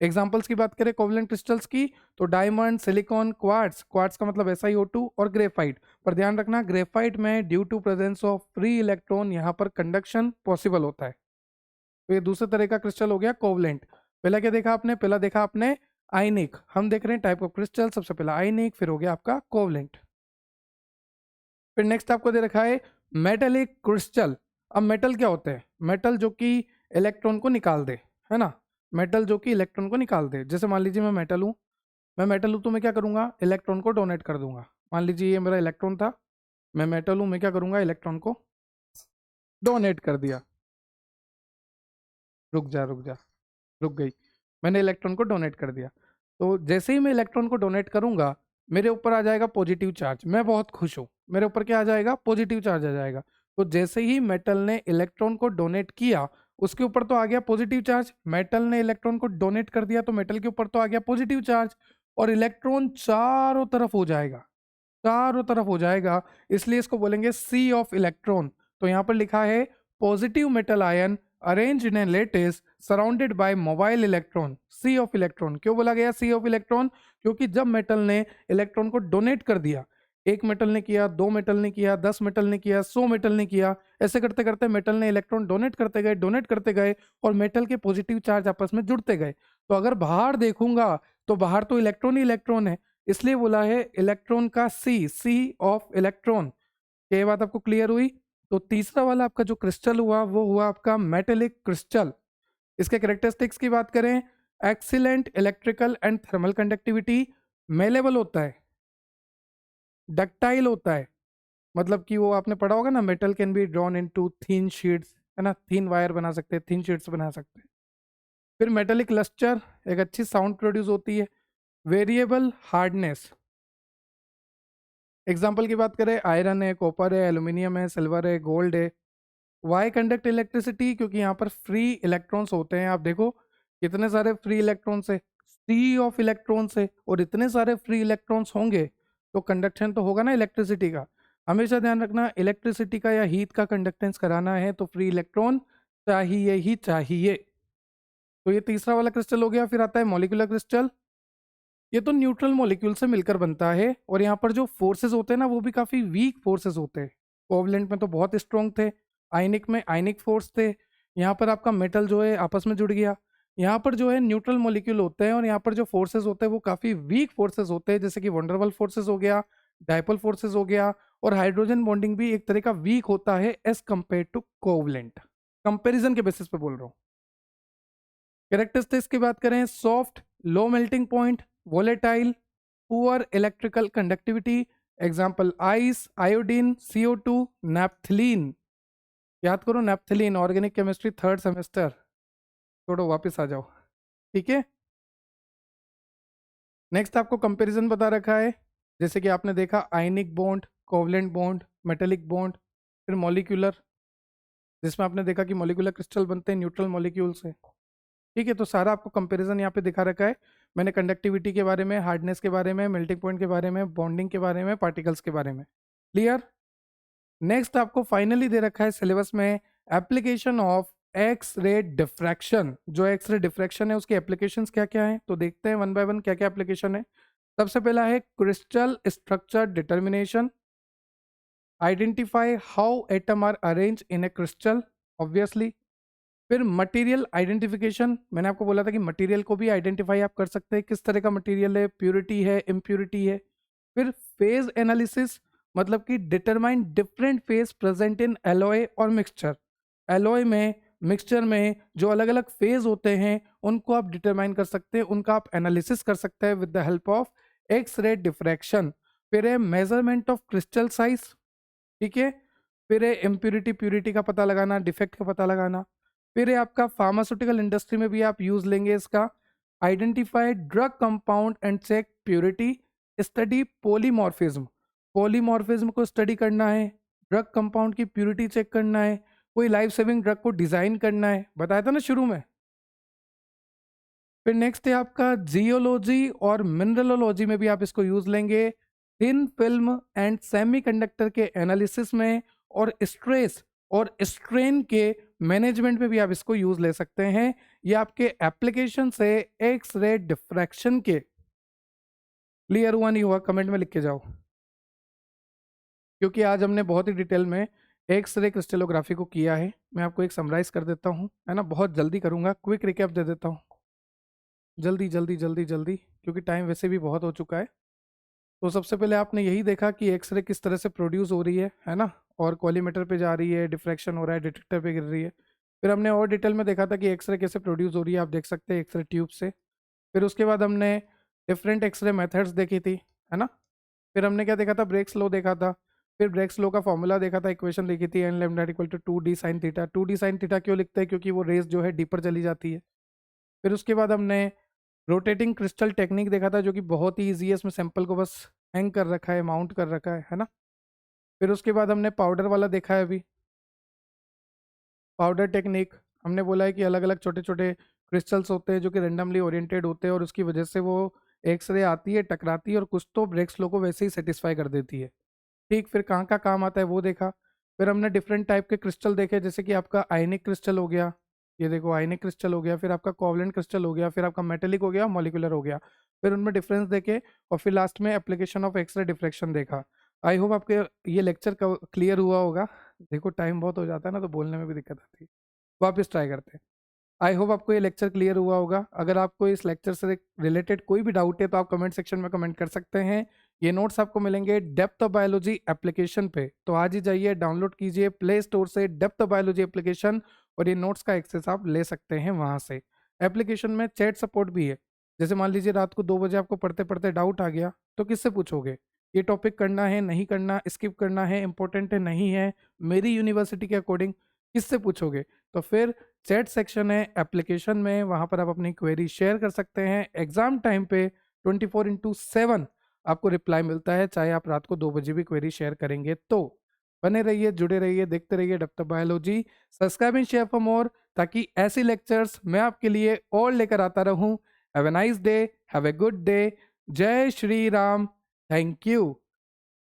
A: एग्जांपल्स की बात करें कोवलेंट क्रिस्टल्स की, तो डायमंड, सिलिकॉन, क्वार्ट्ज, क्वार्ट्ज का मतलब SiO2, और ग्रेफाइट। पर ध्यान रखना, ग्रेफाइट में due to presence of free electron यहाँ पर कंडक्शन पॉसिबल होता है। तो ये दूसरे तरह का क्रिस्टल हो गया कोवलेंट। पहला क्या देखा आपने? पहला देखा आपने आयनिक। हम देख रहे हैं टाइप ऑफ क्रिस्टल, सबसे पहला आयनिक, फिर हो गया आपका कोवलेंट। फिर नेक्स्ट आपको दे रखा है मेटेलिक क्रिस्टल। अब मेटल क्या होते हैं? मेटल जो कि इलेक्ट्रॉन को निकाल दे, है ना। मेटल जो कि इलेक्ट्रॉन को निकाल दे। जैसे मान लीजिए मैं मेटल हूँ, मैं मेटल हूँ तो मैं क्या करूँगा, इलेक्ट्रॉन को डोनेट कर दूंगा। मान लीजिए ये मेरा इलेक्ट्रॉन था, मैं मेटल हूँ, मैं क्या करूँगा, इलेक्ट्रॉन को डोनेट कर दिया। रुक जा रुक जा, रुक गई, मैंने इलेक्ट्रॉन को डोनेट कर दिया। तो जैसे ही मैं इलेक्ट्रॉन को डोनेट करूंगा, मेरे ऊपर आ जाएगा पॉजिटिव चार्ज, मैं बहुत खुश हूं, मेरे ऊपर क्या आ जाएगा, पॉजिटिव चार्ज आ जाएगा। तो जैसे ही मेटल ने इलेक्ट्रॉन को डोनेट किया, उसके ऊपर तो आ गया पॉजिटिव चार्ज, मेटल ने इलेक्ट्रॉन को डोनेट कर दिया तो मेटल के ऊपर तो आ गया पॉजिटिव चार्ज, और इलेक्ट्रॉन चारों तरफ हो जाएगा, चारों तरफ हो जाएगा, इसलिए इसको बोलेंगे सी ऑफ इलेक्ट्रॉन। तो यहाँ पर लिखा है positive metal ion arrange in a lattice surrounded by mobile electron, sea of electron. क्यों बोला गया सी ऑफ इलेक्ट्रॉन, क्योंकि जब मेटल ने इलेक्ट्रॉन को डोनेट कर दिया, एक मेटल ने किया, दो मेटल ने किया, 10 मेटल ने किया, 100 मेटल ने किया, ऐसे करते करते मेटल ने इलेक्ट्रॉन डोनेट करते गए, डोनेट करते गए, और मेटल के पॉजिटिव चार्ज आपस में जुड़ते गए। तो अगर बाहर देखूंगा तो बाहर तो इलेक्ट्रॉन ही इलेक्ट्रॉन है, इसलिए बोला है इलेक्ट्रॉन का सी ऑफ इलेक्ट्रॉन। ये बात आपको क्लियर हुई। तो तीसरा वाला आपका जो क्रिस्टल हुआ वो हुआ आपका मेटेलिक क्रिस्टल। इसके कैरेक्टरिस्टिक्स की बात करें, excellent electrical and thermal conductivity, malleable होता है, डक्टाइल होता है, मतलब कि वो आपने पढ़ा होगा ना, metal can be drawn into thin sheets, है ना, थीन वायर बना सकते हैं, थीन शीट्स बना सकते हैं। फिर मेटेलिक लस्टर, एक अच्छी साउंड प्रोड्यूस होती है। वेरिएबल हार्डनेस, एग्जाम्पल की बात करें, आयरन है, कॉपर है, एल्यूमिनियम है, सिल्वर है, गोल्ड है। वाई कंडक्ट इलेक्ट्रिसिटी, क्योंकि यहाँ पर फ्री इलेक्ट्रॉन्स होते हैं। आप देखो कितने सारे फ्री इलेक्ट्रॉन्स है, सी ऑफ इलेक्ट्रॉन्स है, और इतने सारे फ्री इलेक्ट्रॉन्स होंगे तो कंडक्शन तो होगा ना इलेक्ट्रिसिटी का। हमेशा ध्यान रखना, इलेक्ट्रिसिटी का या हीट का कंडक्टेंस कराना है तो फ्री इलेक्ट्रॉन चाहिए ही चाहिए। तो ये तीसरा वाला क्रिस्टल हो गया। फिर आता है मॉलिक्यूलर क्रिस्टल। ये तो न्यूट्रल मॉलिक्यूल से मिलकर बनता है, और यहाँ पर जो फोर्सेस होते हैं ना वो भी काफी वीक फोर्सेस होते हैं। कोवलेंट में तो बहुत स्ट्रॉन्ग थे, आयनिक में आयनिक फोर्स थे। यहाँ पर आपका मेटल जो है आपस में जुड़ गया। यहाँ पर जो है न्यूट्रल मॉलिक्यूल होते हैं, और यहाँ पर जो फोर्सेस होते हैं वो काफी वीक फोर्सेस होते हैं, जैसे कि वंडरवल फोर्सेस हो गया, डायपोल फोर्सेस हो गया, और हाइड्रोजन बॉन्डिंग भी एक तरह का वीक होता है as compare to covalent. Comparison के बेसिस पे बोल रहा हूँ। कैरेक्टरिस्टिक्स की बात करें, soft, low melting point, volatile, poor electrical conductivity. Example ice, iodine, CO2, naphthalene. याद करो naphthalene, organic chemistry third semester. छोड़ो वापस आ जाओ, ठीक है। नेक्स्ट आपको कंपैरिजन बता रखा है, जैसे कि आपने देखा ionic bond, covalent bond, metallic bond, फिर मॉलिक्यूलर, जिसमें आपने देखा कि मॉलिक्यूलर क्रिस्टल बनते हैं न्यूट्रल मॉलिक्यूल से। ठीक है, तो सारा आपको कंपैरिजन यहाँ पे दिखा रखा है। मैंने कंडक्टिविटी के बारे में, हार्डनेस के बारे में, मेल्टिंग पॉइंट के बारे में, बॉन्डिंग के बारे में, पार्टिकल्स के बारे में। क्लियर। नेक्स्ट आपको फाइनली दे रखा है सिलेबस में एप्लीकेशन ऑफ एक्स रे डिफ्रैक्शन। जो एक्स रे डिफ्रैक्शन है उसकी एप्लीकेशंस क्या क्या हैं, तो देखते हैं वन बाय वन क्या क्या एप्लीकेशन है। सबसे पहला है crystal structure determination, identify how atom are arrange in a crystal, obviously. फिर मटेरियल आइडेंटिफिकेशन, मैंने आपको बोला था कि मटेरियल को भी आइडेंटिफाई आप कर सकते हैं, किस तरह का मटेरियल है, प्योरिटी है, इम्प्योरिटी है। फिर फेज एनालिसिस, मतलब कि determine different phase present in alloy और मिक्सचर। एलॉय में, मिक्सचर में जो अलग अलग फेज होते हैं उनको आप डिटरमाइन कर सकते हैं, उनका आप एनालिसिस कर सकते हैं with the help of X रे डिफ्रैक्शन। फिर है मेजरमेंट ऑफ क्रिस्टल साइज, ठीक है। फिर है इम्प्योरिटी प्योरिटी का पता लगाना, डिफेक्ट का पता लगाना। फिर है आपका फार्मास्यूटिकल इंडस्ट्री में भी आप यूज लेंगे इसका, identify drug compound and check purity, study polymorphism. Polymorphism को स्टडी करना है, ड्रग कंपाउंड की प्योरिटी चेक करना है, कोई लाइफ सेविंग ड्रग को डिजाइन करना है, बताया था ना शुरू में। फिर नेक्स्ट है आपका जियोलॉजी और मिनरलोलॉजी में भी आप इसको यूज लेंगे, थिन फिल्म एंड सेमीकंडक्टर के एनालिसिस में, और स्ट्रेस और स्ट्रेन के मैनेजमेंट में भी आप इसको यूज ले सकते हैं। ये आपके एप्लीकेशन से एक्स रे डिफ्रैक्शन के। क्लियर हुआ नहीं हुआ कमेंट में लिख के जाओ, क्योंकि आज हमने बहुत ही डिटेल में एक्स रे क्रिस्टलोग्राफी को किया है। मैं आपको एक समराइज कर देता हूँ, है ना, बहुत जल्दी करूंगा, क्विक रिकैप दे देता हूँ, जल्दी जल्दी जल्दी जल्दी, क्योंकि टाइम वैसे भी बहुत हो चुका है। तो सबसे पहले आपने यही देखा कि एक्सरे किस तरह से प्रोड्यूस हो रही है ना, और कॉलीमीटर पे जा रही है, डिफ्रैक्शन हो रहा है, डिटेक्टर पे गिर रही है। फिर हमने और डिटेल में देखा था कि एक्सरे कैसे प्रोड्यूस हो रही है, आप देख सकते हैं एक्सरे ट्यूब से। फिर उसके बाद हमने डिफरेंट एक्सरे मेथड्स देखी थी, है ना। फिर हमने क्या देखा था, ब्रेक्स लॉ देखा था। फिर ब्रेक्स लॉ का फॉर्मूला देखा था, इक्वेशन लिखी थी n lambda equal to 2d sine theta. 2d sine theta क्यों लिखते हैं, क्योंकि वो रेस जो है डीपर चली जाती है। फिर उसके बाद हमने रोटेटिंग क्रिस्टल टेक्निक देखा था, जो कि बहुत ही ईजी है, इसमें सैंपल को बस हैंग कर रखा है, माउंट कर रखा है ना। फिर उसके बाद हमने पाउडर वाला देखा है अभी, पाउडर टेक्निक। हमने बोला है कि अलग अलग छोटे छोटे क्रिस्टल्स होते हैं जो कि रेंडमली ओरिएंटेड होते हैं, और उसकी वजह से वो एक्सरे आती है, टकराती है, और कुछ तो ब्रेक्स लो को वैसे ही सेटिस्फाई कर देती है। ठीक, फिर कहाँ का काम आता है वो देखा। फिर हमने डिफरेंट टाइप के क्रिस्टल देखे, जैसे कि आपका आयनिक क्रिस्टल हो गया, ये देखो आयनिक क्रिस्टल हो गया, फिर आपका कोवलेंट क्रिस्टल हो गया, फिर आपका मेटेलिक हो गया, मॉलिक्यूलर हो गया। फिर उनमें डिफरेंस देखे, और फिर लास्ट में एप्लीकेशन ऑफ एक्सरे डिफ्रैक्शन देखा। आई होप आपके ये लेक्चर क्लियर हुआ होगा। देखो टाइम बहुत हो जाता है ना, तो बोलने में भी दिक्कत आती है। वापस ट्राई करते हैं। आई होप आपको ये लेक्चर क्लियर हुआ होगा। अगर आपको इस लेक्चर से रिलेटेड कोई भी डाउट है तो आप कमेंट सेक्शन में कमेंट कर सकते हैं। ये नोट्स आपको मिलेंगे डेप्थ ऑफ बायोलॉजी एप्लीकेशन पे, तो आज ही जाइए डाउनलोड कीजिए प्ले स्टोर से डेप्थ ऑफ बायोलॉजी एप्लीकेशन, और ये नोट्स का एक्सेस आप ले सकते हैं वहाँ से। एप्लीकेशन में चैट सपोर्ट भी है। जैसे मान लीजिए रात को 2 बजे आपको पढ़ते पढ़ते डाउट आ गया, तो किससे पूछोगे, ये टॉपिक करना है नहीं करना, स्किप करना है, इंपॉर्टेंट है नहीं है, मेरी यूनिवर्सिटी के अकॉर्डिंग, किससे पूछोगे। तो फिर चैट सेक्शन है एप्लीकेशन में, वहां पर आप अपनी क्वेरी शेयर कर सकते हैं। एग्जाम टाइम पे 24/7 आपको रिप्लाई मिलता है, चाहे आप रात को 2 बजे भी क्वेरी शेयर करेंगे तो। बने रहिए, जुड़े रहिए, देखते रहिए depth of biology. Subscribe and share for more, ताकि ऐसी लेक्चर्स मैं आपके लिए और लेकर आता रहूं। Have a nice day, have a good day. जय श्री राम। Thank you.